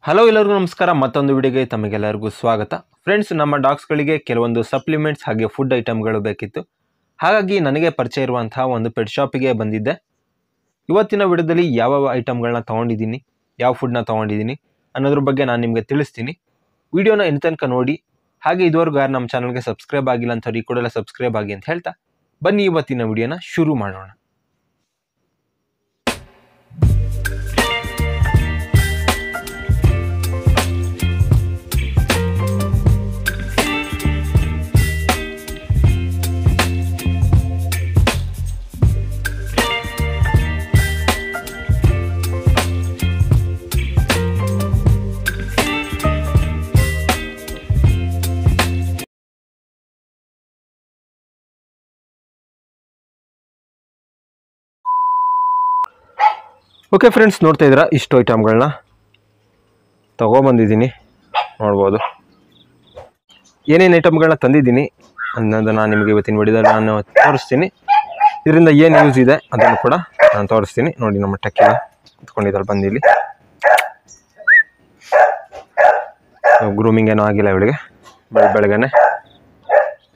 Hello ಎಲ್ಲರಿಗೂ ನಮಸ್ಕಾರ. ಮತ್ತೊಂದು ವಿಡಿಯೋಗೆ ತಮಗೆಲ್ಲರಿಗೂ ಸ್ವಾಗತ. ಫ್ರೆಂಡ್ಸ್, ನಮ್ಮ ಡಾಗ್ಸ್ಗಳಿಗೆ ಕೆಲವೊಂದು ಸಪ್ಲಿಮೆಂಟ್ಸ್ ಹಾಗೆ ಫುಡ್ ಐಟಮ್ಗಳು ಬೇಕಿತ್ತು. ಹಾಗಾಗಿ ನನಗೆ ಪರಿಚಯ ಇರುವಂತಹ ಒಂದು ಪೆಟ್ ಶಾಪಿಗೆ ಬಂದಿದ್ದೆ. ಇವತ್ತಿನ ವಿಡಿಯೋದಲ್ಲಿ ಯಾವ ಐಟಮ್ಗಳನ್ನ ತೊಗೊಂಡಿದ್ದೀನಿ, ಯಾವ ಫುಡ್ನ ತೊಗೊಂಡಿದ್ದೀನಿ ಅನ್ನೋದ್ರ ಬಗ್ಗೆ ನಾನು ನಿಮಗೆ ತಿಳಿಸ್ತೀನಿ. ವಿಡಿಯೋನ ಎಂತ ತನಕ ನೋಡಿ. ಹಾಗೆ ಇದುವರೆಗೂ ಯಾರು ನಮ್ಮ ಚಾನಲ್ಗೆ ಸಬ್ಸ್ಕ್ರೈಬ್ ಆಗಿಲ್ಲ ಅಂಥವ್ರು ಈ ಕೂಡಲೇ ಸಬ್ಸ್ಕ್ರೈಬ್ ಆಗಿ ಅಂತ ಹೇಳ್ತಾ ಬನ್ನಿ ಇವತ್ತಿನ ವಿಡಿಯೋನ ಶುರು ಮಾಡೋಣ. ಓಕೆ ಫ್ರೆಂಡ್ಸ್, ನೋಡ್ತಾ ಇದ್ದೀರಾ ಇಷ್ಟು ಐಟಮ್ಗಳನ್ನ ತೊಗೊಬಂದಿದ್ದೀನಿ. ನೋಡ್ಬೋದು ಏನೇನು ಐಟಮ್ಗಳನ್ನ ತಂದಿದ್ದೀನಿ ಅನ್ನೋದು ನಾನು ನಿಮಗೆ ಇವತ್ತಿನ ವಿಡಿಯೋದಲ್ಲಿ ನಾನು ತೋರಿಸ್ತೀನಿ. ಇದರಿಂದ ಏನು ಯೂಸ್ ಇದೆ ಅದನ್ನು ಕೂಡ ನಾನು ತೋರಿಸ್ತೀನಿ. ನೋಡಿ, ನಮ್ಮ ಟಕ್ಕಿನ ಕುತ್ಕೊಂಡಿದ್ದಾರೆ ಬಂದಿಲ್ಲಿ. ಗ್ರೂಮಿಂಗ್ ಏನೂ ಆಗಿಲ್ಲ ಇವಳಿಗೆ. ಬೆಳಗ್ಗೆನೆ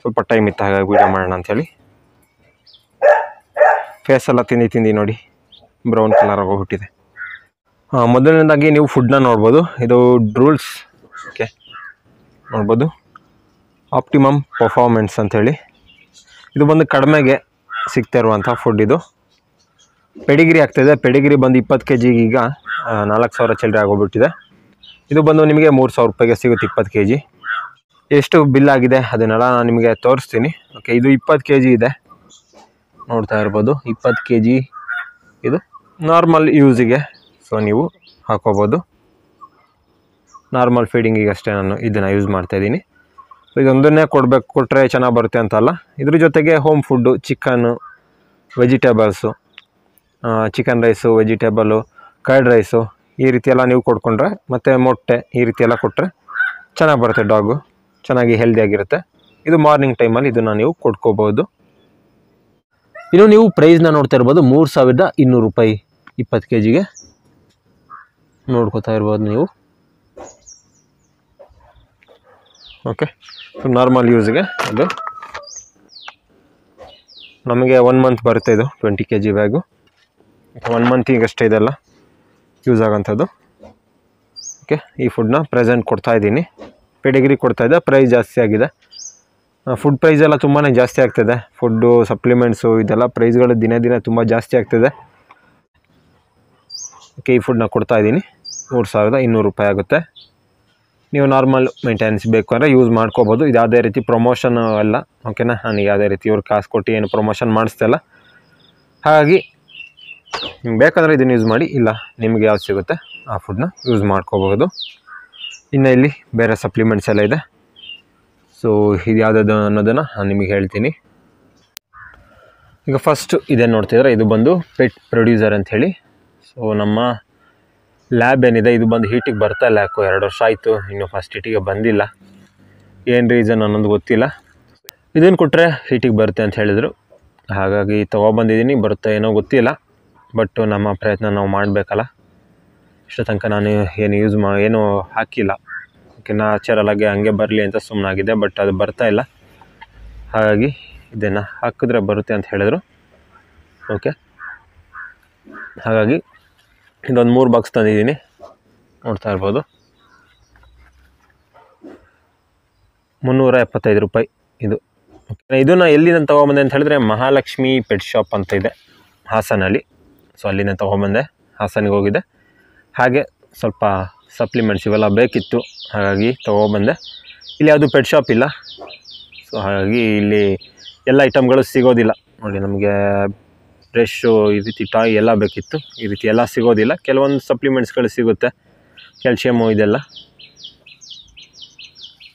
ಸ್ವಲ್ಪ ಟೈಮ್ ಇತ್ತು, ಹಾಗಾಗಿ ವೀಡಿಯೋ ಮಾಡೋಣ ಅಂಥೇಳಿ. ಫೇಸೆಲ್ಲ ತಿಂದು ನೋಡಿ ಬ್ರೌನ್ ಕಲರ್ ಆಗೋಗ್ಬಿಟ್ಟಿದೆ. ಮೊದಲನೇದಾಗಿ ನೀವು ಫುಡ್ನ ನೋಡ್ಬೋದು. ಇದು ಡ್ರೂಲ್ಸ್. ಓಕೆ, ನೋಡ್ಬೋದು ಆಪ್ಟಿಮಮ್ ಪರ್ಫಾರ್ಮೆನ್ಸ್ ಅಂಥೇಳಿ. ಇದು ಬಂದು ಕಡಿಮೆಗೆ ಸಿಗ್ತಾ ಇರುವಂಥ ಫುಡ್. ಇದು ಪೆಡಿಗ್ರಿ ಆಗ್ತಾಯಿದೆ. ಪೆಡಿಗ್ರಿ ಬಂದು 20 kg ಈಗ 4000 ಚಿಲ್ಲರೆ ಆಗೋಗ್ಬಿಟ್ಟಿದೆ. ಇದು ಬಂದು ನಿಮಗೆ 3000 ರೂಪಾಯಿಗೆ ಸಿಗುತ್ತೆ 20 kg. ಎಷ್ಟು ಬಿಲ್ ಆಗಿದೆ ಅದನ್ನೆಲ್ಲ ನಾನು ನಿಮಗೆ ತೋರಿಸ್ತೀನಿ. ಓಕೆ, ಇದು 20 kg ಇದೆ, ನೋಡ್ತಾ ಇರ್ಬೋದು. 20 kg ಇದು ನಾರ್ಮಲ್ ಯೂಸಿಗೆ, ಸೊ ನೀವು ಹಾಕೋಬೋದು. ನಾರ್ಮಲ್ ಫೀಡಿಂಗಿಗೆ ಅಷ್ಟೇ ನಾನು ಇದನ್ನು ಯೂಸ್ ಮಾಡ್ತಾಯಿದ್ದೀನಿ. ಸೊ ಇದೊಂದನ್ನೇ ಕೊಟ್ಟರೆ ಚೆನ್ನಾಗಿ ಬರುತ್ತೆ ಅಂತಲ್ಲ. ಇದ್ರ ಜೊತೆಗೆ home food, chicken, vegetables, chicken rice, vegetable, curd rice, ಈ ರೀತಿ ಎಲ್ಲ ನೀವು ಕೊಟ್ಕೊಂಡ್ರೆ, ಮತ್ತು ಮೊಟ್ಟೆ ಈ ರೀತಿ ಎಲ್ಲ ಕೊಟ್ಟರೆ ಚೆನ್ನಾಗಿ ಬರುತ್ತೆ. ಡಾಗು ಚೆನ್ನಾಗಿ ಹೆಲ್ದಿಯಾಗಿರುತ್ತೆ. ಇದು ಮಾರ್ನಿಂಗ್ ಟೈಮಲ್ಲಿ ಇದನ್ನು ನೀವು ಕೊಟ್ಕೋಬೋದು. ಇನ್ನು ನೀವು ಪ್ರೈಸ್ನ ನೋಡ್ತಾ ಇರ್ಬೋದು, 3200 ರೂಪಾಯಿ 20 kgಗೆ ನೋಡ್ಕೋತಾ ಇರ್ಬೋದು ನೀವು. ಓಕೆ, ನಾರ್ಮಲ್ ಯೂಸ್ಗೆ ಇದು ನಮಗೆ 1 ಮಂತ್ ಬರುತ್ತೆ. ಇದು 20 kg ಬ್ಯಾಗು. 1 ಮಂತಿಗೆ ಅಷ್ಟೇ ಇದೆಲ್ಲ ಯೂಸ್ ಆಗೋಂಥದ್ದು. ಓಕೆ, ಈ ಫುಡ್ನ ಪ್ರೆಸೆಂಟ್ ಕೊಡ್ತಾ ಇದ್ದೀನಿ. ಪೆಡಿಗ್ರಿ ಕೊಡ್ತಾಯಿದ್ದೆ, ಪ್ರೈಸ್ ಜಾಸ್ತಿ ಆಗಿದೆ. ಫುಡ್ ಪ್ರೈಸ್ ಎಲ್ಲ ತುಂಬಾ ಜಾಸ್ತಿ ಆಗ್ತಿದೆ. ಫುಡ್ಡು, ಸಪ್ಲಿಮೆಂಟ್ಸು, ಇದೆಲ್ಲ ಪ್ರೈಸ್ಗಳು ದಿನೇ ದಿನೇ ತುಂಬ ಜಾಸ್ತಿ ಆಗ್ತಿದೆ. ಓಕೆ, ಈ ಫುಡ್ನ ಕೊಡ್ತಾ ಇದ್ದೀನಿ. 3200 ರೂಪಾಯಿ ಆಗುತ್ತೆ. ನೀವು ನಾರ್ಮಲ್ ಮೇಂಟೆನೆನ್ಸ್ ಬೇಕು ಅಂದರೆ ಯೂಸ್ ಮಾಡ್ಕೋಬೋದು. ಇದು ಯಾವುದೇ ರೀತಿ ಪ್ರಮೋಷನ್ ಅಲ್ಲ. ಓಕೆನಾ, ನನಗೆ ಯಾವುದೇ ರೀತಿ ಇವ್ರು ಕಾಸು ಕೊಟ್ಟು ಏನು ಪ್ರಮೋಷನ್ ಮಾಡಿಸ್ತಿಲ್ಲ. ಹಾಗಾಗಿ ನಿಮ್ಗೆ ಬೇಕಾದರೆ ಇದನ್ನು ಯೂಸ್ ಮಾಡಿ, ಇಲ್ಲ ನಿಮಗೆ ಯಾವ್ದು ಸಿಗುತ್ತೆ ಆ ಫುಡ್ನ ಯೂಸ್ ಮಾಡ್ಕೋಬೋದು. ಇನ್ನು ಇಲ್ಲಿ ಬೇರೆ ಸಪ್ಲಿಮೆಂಟ್ಸ್ ಎಲ್ಲ ಇದೆ. ಸೊ ಇದು ಯಾವುದಾದ್ರು ಅನ್ನೋದನ್ನು ನಾನು ನಿಮಗೆ ಹೇಳ್ತೀನಿ. ಈಗ ಫಸ್ಟು ಇದೇನು ನೋಡ್ತಿದ್ರೆ, ಇದು ಬಂದು ಪೆಟ್ ಪ್ರೊಡ್ಯೂಸರ್ ಅಂಥೇಳಿ. ಸೊ ನಮ್ಮ ಲ್ಯಾಬ್ ಏನಿದೆ ಇದು ಬಂದು ಹೀಟಿಗೆ ಬರ್ತಾ ಇಲ್ಲ. ಯಾಕೋ 2 ವರ್ಷ ಆಯಿತು, ಇನ್ನೂ ಫಸ್ಟ್ ಹೀಟಿಗೆ ಬಂದಿಲ್ಲ. ಏನು ರೀಸನ್ ಅನ್ನೋದು ಗೊತ್ತಿಲ್ಲ. ಇದನ್ನು ಕೊಟ್ಟರೆ ಹೀಟಿಗೆ ಬರುತ್ತೆ ಅಂತ ಹೇಳಿದರು. ಹಾಗಾಗಿ ತೊಗೊಬಂದಿದ್ದೀನಿ. ಬರುತ್ತೆ ಏನೋ ಗೊತ್ತಿಲ್ಲ, ಬಟ್ ನಮ್ಮ ಪ್ರಯತ್ನ ನಾವು ಮಾಡಬೇಕಲ್ಲ. ಇಷ್ಟು ತನಕ ನಾನು ಏನು ಹಾಕಿಲ್ಲ. ಓಕೆ, ನ್ಯಾಚುರಲಾಗಿ ಹಂಗೆ ಬರಲಿ ಅಂತ ಸುಮ್ಮನಾಗಿದೆ, ಬಟ್ ಅದು ಬರ್ತಾ ಇಲ್ಲ. ಹಾಗಾಗಿ ಇದನ್ನು ಹಾಕಿದ್ರೆ ಬರುತ್ತೆ ಅಂತ ಹೇಳಿದರು. ಓಕೆ, ಹಾಗಾಗಿ ಇದೊಂದು 3 ಬಾಕ್ಸ್ ತಂದಿದ್ದೀನಿ, ನೋಡ್ತಾ ಇರ್ಬೋದು. 375 ರೂಪಾಯಿ ಇದು. ಓಕೆ, ಇದನ್ನು ಎಲ್ಲಿಂದ ತೊಗೊಬಂದೆ ಅಂತ ಹೇಳಿದ್ರೆ, ಮಹಾಲಕ್ಷ್ಮಿ ಪೆಟ್ ಶಾಪ್ ಅಂತ ಇದೆ ಹಾಸನಲ್ಲಿ. ಸೊ ಅಲ್ಲಿಂದ ತೊಗೊಬಂದೆ, ಹಾಸನಿಗೆ ಹೋಗಿದ್ದೆ. ಹಾಗೆ ಸ್ವಲ್ಪ ಸಪ್ಲಿಮೆಂಟ್ಸ್ ಇವೆಲ್ಲ ಬೇಕಿತ್ತು, ಹಾಗಾಗಿ ತೊಗೊಬಂದೆ. ಇಲ್ಲಿ ಯಾವುದು ಪೆಟ್ ಶಾಪ್ ಇಲ್ಲ. ಸೊ ಹಾಗಾಗಿ ಇಲ್ಲಿ ಎಲ್ಲ ಐಟಮ್ಗಳು ಸಿಗೋದಿಲ್ಲ. ನೋಡಿ, ನಮಗೆ ಬ್ರಷು, ಈ ರೀತಿ ಟಾಯ್ ಎಲ್ಲ ಬೇಕಿತ್ತು. ಈ ರೀತಿ ಎಲ್ಲ ಸಿಗೋದಿಲ್ಲ. ಕೆಲವೊಂದು ಸಪ್ಲಿಮೆಂಟ್ಸ್ಗಳು ಸಿಗುತ್ತೆ, ಕ್ಯಾಲ್ಶಿಯಮು ಇದೆಲ್ಲ.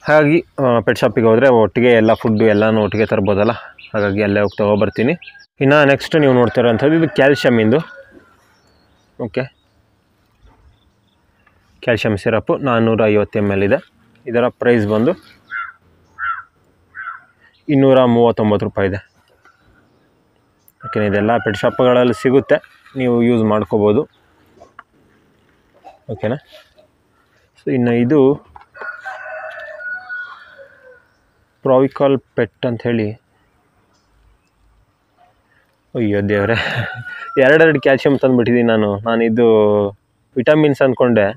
ಹಾಗಾಗಿ ಪೆಟ್ ಶಾಪಿಗೆ ಹೋದರೆ ಒಟ್ಟಿಗೆ ಎಲ್ಲ ಫುಡ್ಡು ಎಲ್ಲನೂ ಒಟ್ಟಿಗೆ ತರ್ಬೋದಲ್ಲ. ಹಾಗಾಗಿ ಅಲ್ಲೇ ಹೋಗಿ ತೊಗೊಬರ್ತೀನಿ. ಇನ್ನು ನೆಕ್ಸ್ಟ್ ನೀವು ನೋಡ್ತಾ ಇರೋಂಥದ್ದು ಇದು ಕ್ಯಾಲ್ಶಿಯಮಿಂದು. ಓಕೆ, ಕ್ಯಾಲ್ಶಿಯಮ್ ಸಿರಪ್ಪು 450 ml ಇದೆ. ಇದರ ಪ್ರೈಸ್ ಬಂದು 239 ರೂಪಾಯಿ ಇದೆ. ಓಕೆ, ಇದೆಲ್ಲ ಪೆಟ್ ಶಾಪ್ಗಳಲ್ಲಿ ಸಿಗುತ್ತೆ, ನೀವು ಯೂಸ್ ಮಾಡ್ಕೋಬೋದು. ಓಕೆನಾ. ಸೊ ಇನ್ನು ಇದು ಪ್ರಾವಿಕಾಲ್ ಪೆಟ್ ಅಂಥೇಳಿ, ಅಯ್ಯೋ ದೇವರೇ, ಎರಡೆರಡು ಕ್ಯಾಲ್ಶಿಯಮ್ ತಂದುಬಿಟ್ಟಿದ್ದೀನಿ ನಾನು ಇದು ವಿಟಮಿನ್ಸ್ ಅಂದ್ಕೊಂಡೆ.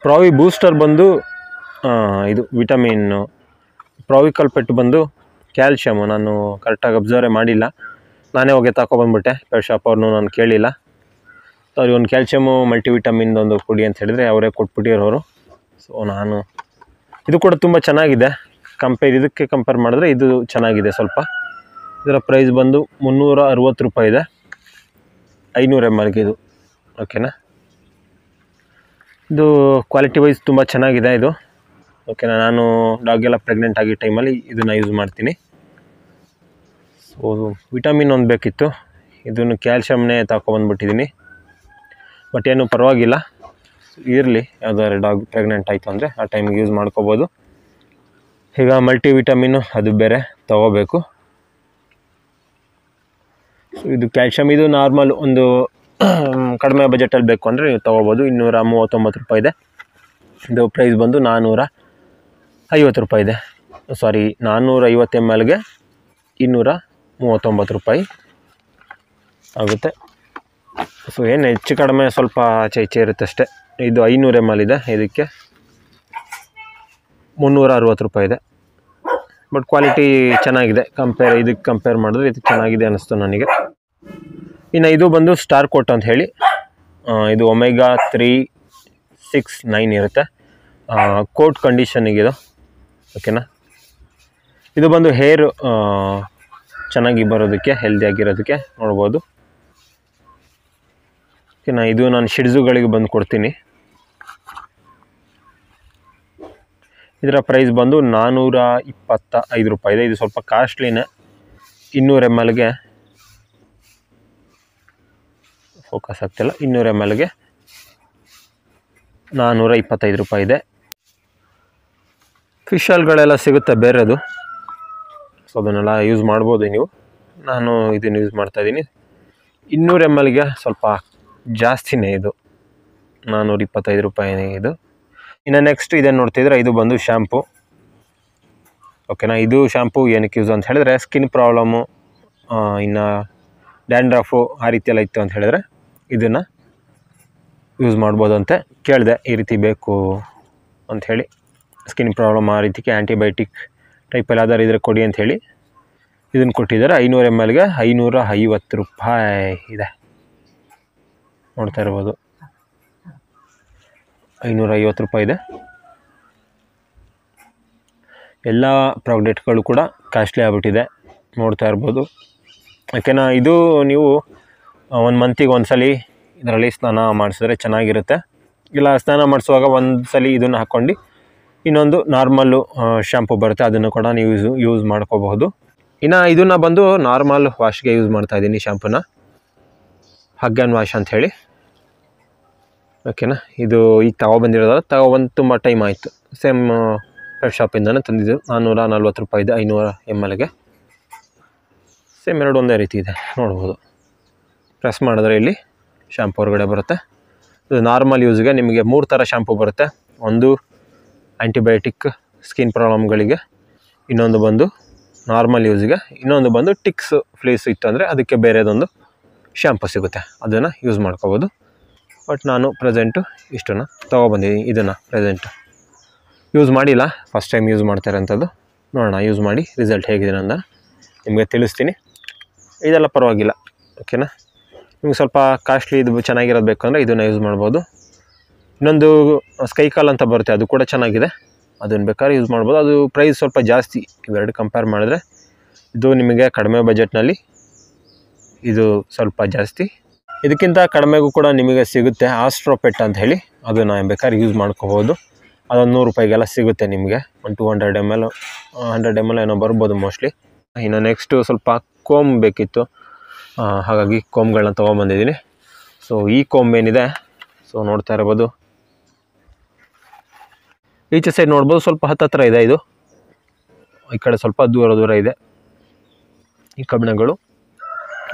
ಪ್ರಾವಿ ಬೂಸ್ಟರ್ ಬಂದು ಇದು ವಿಟಮಿನ್ನು, ಪ್ರಾವಿಕಾಲ್ ಪೆಟ್ ಬಂದು ಕ್ಯಾಲ್ಶಿಯಮು. ನಾನು ಕರೆಕ್ಟಾಗಿ ಅಬ್ಸರ್ವೇ ಮಾಡಿಲ್ಲ, ನಾನೇ ಹೋಗಿ ತಗೊಬಂದ್ಬಿಟ್ಟೆ. ಪೆಟ್ ಶಾಪ್ ಅವ್ರನ್ನೂ ನಾನು ಕೇಳಿಲ್ಲ. ಸೊ ಅವ್ರಿಗೆ ಒಂದು ಕ್ಯಾಲ್ಶಿಯಮು ಮಲ್ಟಿವಿಟಮಿನ್ದೊಂದು ಕೊಡಿ ಅಂತ ಹೇಳಿದರೆ ಅವರೇ ಕೊಟ್ಬಿಟ್ಟಿರೋರು. ಸೊ ನಾನು ಇದು ಕೂಡ ತುಂಬ ಚೆನ್ನಾಗಿದೆ, ಇದಕ್ಕೆ ಕಂಪೇರ್ ಮಾಡಿದ್ರೆ ಇದು ಚೆನ್ನಾಗಿದೆ ಸ್ವಲ್ಪ. ಇದರ ಪ್ರೈಸ್ ಬಂದು 360 ರೂಪಾಯಿ ಇದೆ, 500 ml ಇದು. ಓಕೆನಾ, ಇದು ಕ್ವಾಲಿಟಿ ವೈಸ್ ತುಂಬ ಚೆನ್ನಾಗಿದೆ ಇದು. ಓಕೆನಾ, ನಾನು ಡಾಗೆಲ್ಲ ಪ್ರೆಗ್ನೆಂಟ್ ಆಗಿ ಟೈಮಲ್ಲಿ ಇದನ್ನು ಯೂಸ್ ಮಾಡ್ತೀನಿ. ಸೊ ವಿಟಮಿನ್ ಒಂದು ಬೇಕಿತ್ತು, ಇದನ್ನು ಕ್ಯಾಲ್ಶಿಯಮ್ನೇ ತಗೊಬಂದ್ಬಿಟ್ಟಿದ್ದೀನಿ. ಬಟ್ ಏನು ಪರವಾಗಿಲ್ಲ, ಇರಲಿ. ಯಾವ್ದಾದ್ರು ಡಾಗ್ ಪ್ರೆಗ್ನೆಂಟ್ ಆಯಿತು ಅಂದರೆ ಆ ಟೈಮಿಗೆ ಯೂಸ್ ಮಾಡ್ಕೋಬೋದು. ಈಗ ಮಲ್ಟಿ ವಿಟಮಿನ್ನು ಅದು ಬೇರೆ ತೊಗೋಬೇಕು. ಸೊ ಇದು ಕ್ಯಾಲ್ಶಿಯಮ್, ಇದು ನಾರ್ಮಲ್ ಒಂದು ಕಡಿಮೆ ಬಜೆಟಲ್ಲಿ ಬೇಕು ಅಂದರೆ ನೀವು ತೊಗೋಬೋದು. 239 ರೂಪಾಯಿ ಇದೆ. ಇದು ಪ್ರೈಸ್ ಬಂದು 450 ರೂಪಾಯಿ ಇದೆ. ಸಾರಿ, 450 mlಗೆ 239 ರೂಪಾಯಿ ಆಗುತ್ತೆ. ಸೊ ಏನು ಹೆಚ್ಚು ಕಡಿಮೆ ಸ್ವಲ್ಪ ಆಚೆ ಈಚೆ ಇರುತ್ತೆ ಅಷ್ಟೇ. ಇದು 500 ml ಇದೆ, ಇದಕ್ಕೆ 360 ರೂಪಾಯಿ ಇದೆ. ಬಟ್ ಕ್ವಾಲಿಟಿ ಚೆನ್ನಾಗಿದೆ, ಇದಕ್ಕೆ ಕಂಪೇರ್ ಮಾಡಿದ್ರೆ ಇದು ಚೆನ್ನಾಗಿದೆ ಅನ್ನಿಸ್ತು ನನಗೆ. ಇನ್ನು ಇದು ಬಂದು ಸ್ಟಾರ್ ಕೋಟ್ ಅಂತ ಹೇಳಿ, ಇದು ಒಮೆಗಾ 3, 6, 9 ಇರುತ್ತೆ. ಕೋಟ್ ಕಂಡೀಷನಿಗಿದು. ಓಕೆನಾ, ಇದು ಬಂದು ಹೇರ್ ಚೆನ್ನಾಗಿ ಬರೋದಕ್ಕೆ, ಹೆಲ್ದಿಯಾಗಿರೋದಕ್ಕೆ ನೋಡ್ಬೋದು. ಓಕೆನಾ, ಇದು ನಾನು ಶಿಡ್ಸುಗಳಿಗೆ ಬಂದು ಕೊಡ್ತೀನಿ. ಇದರ ಪ್ರೈಸ್ ಬಂದು 425 ರೂಪಾಯಿ ಇದೆ. ಇದು ಸ್ವಲ್ಪ ಕಾಸ್ಟ್ಲಿನೇ. 200 mlಗೆ ಫೋಕಸ್ ಆಗ್ತಿಲ್ಲ. 200 mlಗೆ 425 ರೂಪಾಯಿ ಇದೆ. ಫಿಶ್ ಆಯಿಲ್ಗಳೆಲ್ಲ ಸಿಗುತ್ತೆ ಬೇರೆದು, ಸೊ ಅದನ್ನೆಲ್ಲ ಯೂಸ್ ಮಾಡ್ಬೋದು ನೀವು. ನಾನು ಇದನ್ನು ಯೂಸ್ ಮಾಡ್ತಾಯಿದ್ದೀನಿ. 200 mlಗೆ ಸ್ವಲ್ಪ ಜಾಸ್ತಿನೇ ಇದು, 425 ರೂಪಾಯಿ ಇದು. ಇನ್ನು ನೆಕ್ಸ್ಟ್ ಇದೇನು ನೋಡ್ತಿದ್ರೆ, ಇದು ಬಂದು ಶ್ಯಾಂಪು. ಓಕೆನಾ, ಇದು ಶ್ಯಾಂಪು ಏನಕ್ಕೆ ಯೂಸ್ ಅಂತ ಹೇಳಿದ್ರೆ, ಸ್ಕಿನ್ ಪ್ರಾಬ್ಲಮ್ಮು, ಇನ್ನು ಡ್ಯಾಂಡ್ರಫು ಆ ರೀತಿಯೆಲ್ಲ ಇತ್ತು ಅಂತ ಹೇಳಿದ್ರೆ ಇದನ್ನು ಯೂಸ್ ಮಾಡ್ಬೋದು ಅಂತ ಕೇಳಿದೆ. ಈ ರೀತಿ ಬೇಕು ಅಂಥೇಳಿ, ಸ್ಕಿನ್ ಪ್ರಾಬ್ಲಮ್ ಆ ರೀತಿಗೆ ಆ್ಯಂಟಿಬಯೋಟಿಕ್ ಟೈಪಲ್ಲಿ ಯಾವ್ದಾರು ಇದ್ರೆ ಕೊಡಿ ಅಂಥೇಳಿ ಇದನ್ನು ಕೊಟ್ಟಿದ್ದಾರೆ. 500 mlಗೆ 550 ರೂಪಾಯಿ ಇದೆ, ನೋಡ್ತಾ ಇರ್ಬೋದು. 550 ರೂಪಾಯಿ ಇದೆ. ಎಲ್ಲ ಪ್ರಾಡಕ್ಟ್ಗಳು ಕೂಡ ಕಾಸ್ಟ್ಲಿ ಆಗಿಬಿಟ್ಟಿದೆ, ನೋಡ್ತಾ ಇರ್ಬೋದು. ಯಾಕೆನಾ ಇದು ನೀವು 1 ಮಂತಿಗೆ ಒಂದ್ಸಲಿ ಇದರಲ್ಲಿ ಸ್ನಾನ ಮಾಡಿಸಿದ್ರೆ ಚೆನ್ನಾಗಿರುತ್ತೆ. ಇಲ್ಲ ಸ್ನಾನ ಮಾಡಿಸುವಾಗ ಒಂದ್ಸಲಿ ಇದನ್ನು ಹಾಕ್ಕೊಂಡು ಇನ್ನೊಂದು ನಾರ್ಮಲ್ಲು ಶ್ಯಾಂಪು ಬರುತ್ತೆ, ಅದನ್ನು ಕೂಡ ನೀವು ಯೂಸ್ ಮಾಡ್ಕೋಬಹುದು. ಇನ್ನು ಇದನ್ನು ಬಂದು ನಾರ್ಮಲ್ ವಾಶ್ಗೆ ಯೂಸ್ ಮಾಡ್ತಾಯಿದ್ದೀನಿ, ಶ್ಯಾಂಪುನ ಹಗ್ ಆ್ಯಂಡ್ ವಾಶ್ ಅಂಥೇಳಿ. ಓಕೆನಾ, ಇದು ಈಗ ತಗೊಬಂದು ತುಂಬ ಟೈಮ್ ಆಯಿತು. ಸೇಮ್ ಪೆಟ್ ಶಾಪಿಂದನೇ ತಂದಿದ್ದು. 440 ರೂಪಾಯಿ ಇದೆ 500 mlಗೆ. ಸೇಮ್ ಎರಡು ಒಂದೇ ರೀತಿ ಇದೆ, ನೋಡ್ಬೋದು. ಪ್ರೆಸ್ ಮಾಡಿದ್ರೆ ಇಲ್ಲಿ ಶ್ಯಾಂಪು ಹೊರಗಡೆ ಬರುತ್ತೆ. ಇದು ನಾರ್ಮಲ್ ಯೂಸ್ಗೆ ನಿಮಗೆ 3 ಥರ ಶ್ಯಾಂಪು ಬರುತ್ತೆ. ಒಂದು ಆ್ಯಂಟಿಬಯೋಟಿಕ್ ಸ್ಕಿನ್ ಪ್ರಾಬ್ಲಮ್ಗಳಿಗೆ, ಇನ್ನೊಂದು ಬಂದು ನಾರ್ಮಲ್ ಯೂಸ್ಗೆ, ಇನ್ನೊಂದು ಬಂದು ಟಿಕ್ಸ್ ಫ್ಲೀಸ್ ಇತ್ತು ಅಂದರೆ ಅದಕ್ಕೆ ಬೇರೆದೊಂದು ಶ್ಯಾಂಪು ಸಿಗುತ್ತೆ, ಅದನ್ನು ಯೂಸ್ ಮಾಡ್ಕೋಬೋದು. ಬಟ್ ನಾನು ಪ್ರೆಸೆಂಟು ಇಷ್ಟನ್ನು ತೊಗೊಬಂದಿದ್ದೀನಿ. ಇದನ್ನು ಪ್ರೆಸೆಂಟು ಯೂಸ್ ಮಾಡಿಲ್ಲ, ಫಸ್ಟ್ ಟೈಮ್ ಯೂಸ್ ಮಾಡ್ತಾರೆ ಅಂಥದ್ದು. ನೋಡೋಣ ಯೂಸ್ ಮಾಡಿ ರಿಸಲ್ಟ್ ಹೇಗಿದೆ ಅಂತ ನಿಮಗೆ ತಿಳಿಸ್ತೀನಿ. ಇದೆಲ್ಲ ಪರವಾಗಿಲ್ಲ. ಓಕೆನಾ, ನಿಮ್ಗೆ ಸ್ವಲ್ಪ ಕಾಸ್ಟ್ಲಿ ಇದು ಚೆನ್ನಾಗಿರೋದು ಬೇಕು ಅಂದರೆ ಇದನ್ನು ಯೂಸ್ ಮಾಡ್ಬೋದು. ಇನ್ನೊಂದು ಸ್ಕೈಕಾಲ್ ಅಂತ ಬರುತ್ತೆ, ಅದು ಕೂಡ ಚೆನ್ನಾಗಿದೆ, ಅದನ್ನು ಬೇಕಾದ್ರೆ ಯೂಸ್ ಮಾಡ್ಬೋದು. ಅದು ಪ್ರೈಸ್ ಸ್ವಲ್ಪ ಜಾಸ್ತಿ, ಇವೆರಡು ಕಂಪೇರ್ ಮಾಡಿದ್ರೆ ಇದು ನಿಮಗೆ ಕಡಿಮೆ ಬಜೆಟ್ನಲ್ಲಿ ಇದು ಸ್ವಲ್ಪ ಜಾಸ್ತಿ. ಇದಕ್ಕಿಂತ ಕಡಿಮೆಗೂ ಕೂಡ ನಿಮಗೆ ಸಿಗುತ್ತೆ ಆಸ್ಟ್ರೋಪೆಟ್ ಅಂತ ಹೇಳಿ, ಅದನ್ನು ಬೇಕಾದ್ರೆ ಯೂಸ್ ಮಾಡ್ಕೋಬೋದು. ಅದೊಂದು 100 ರೂಪಾಯಿಗೆಲ್ಲ ಸಿಗುತ್ತೆ ನಿಮಗೆ. 200 ml 100 ml ಏನೋ ಬರ್ಬೋದು ಮೋಸ್ಟ್ಲಿ. ಇನ್ನು ನೆಕ್ಸ್ಟು ಸ್ವಲ್ಪ ಕೋಮ್ ಬೇಕಿತ್ತು, ಹಾಗಾಗಿ ಕೋಮ್ಗಳನ್ನ ತೊಗೊಂಬಂದಿದ್ದೀನಿ. ಸೊ ಈ ಕೋಮ್ ಏನಿದೆ, ಸೊ ನೋಡ್ತಾ ಇರ್ಬೋದು, ಈಚೆ ಸೈಡ್ ನೋಡ್ಬೋದು ಸ್ವಲ್ಪ ಹತ್ತಿರ ಇದೆ. ಇದು ಈ ಕಡೆ ಸ್ವಲ್ಪ ದೂರ ಇದೆ ಈ ಕಬ್ಬಿಣಗಳು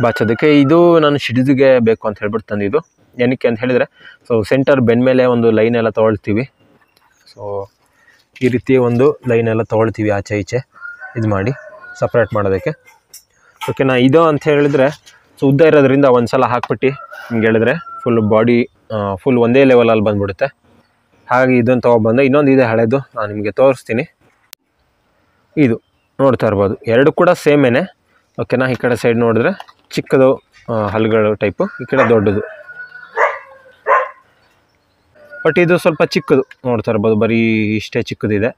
ಬಾಚೋದಕ್ಕೆ. ಇದು ನಾನು ಶಿಡ್ಸಿಗೆ ಬೇಕು ಅಂತ ಹೇಳ್ಬಿಟ್ಟು ತಂದಿದ್ದು. ಏನಕ್ಕೆ ಅಂತ ಹೇಳಿದರೆ, ಸೊ ಸೆಂಟರ್ ಬೆನ್ನ ಮೇಲೆ ಒಂದು ಲೈನ್ ಎಲ್ಲ ತೊಗೊಳ್ತೀವಿ, ಸೊ ಈ ರೀತಿ ಒಂದು ಲೈನೆಲ್ಲ ತೊಗೊಳ್ತೀವಿ ಆಚೆ ಈಚೆ ಇದು ಮಾಡಿ ಸಪ್ರೇಟ್ ಮಾಡೋದಕ್ಕೆ. ಓಕೆನಾ. ಇದು ಅಂತ ಹೇಳಿದ್ರೆ ಸೊ ಉದ್ದ ಇರೋದ್ರಿಂದ ಒಂದು ಸಲ ಹಾಕ್ಬಿಟ್ಟು ಹಿಂಗೆ ಹೇಳಿದ್ರೆ ಫುಲ್ ಬಾಡಿ ಫುಲ್ ಒಂದೇ ಲೆವೆಲಲ್ಲಿ ಬಂದುಬಿಡುತ್ತೆ. ಹಾಗಾಗಿ ಇದನ್ನು ತೊಗೊಬಂದೆ. ಇನ್ನೊಂದು ಇದೆ ಹಳೆದು, ನಾನು ನಿಮಗೆ ತೋರಿಸ್ತೀನಿ. ಇದು ನೋಡ್ತಾ ಇರ್ಬೋದು, ಎರಡು ಕೂಡ ಸೇಮೇನೆ. ಓಕೆನಾ. ಈ ಕಡೆ ಸೈಡ್ ನೋಡಿದ್ರೆ ಚಿಕ್ಕದು ಹಲ್ಗಳು ಟೈಪು, ಈ ಕಡೆ ದೊಡ್ಡದು. ಬಟ್ ಇದು ಸ್ವಲ್ಪ ಚಿಕ್ಕದು ನೋಡ್ತಾ ಇರ್ಬೋದು, ಬರೀ ಇಷ್ಟೇ ಚಿಕ್ಕದಿದೆ.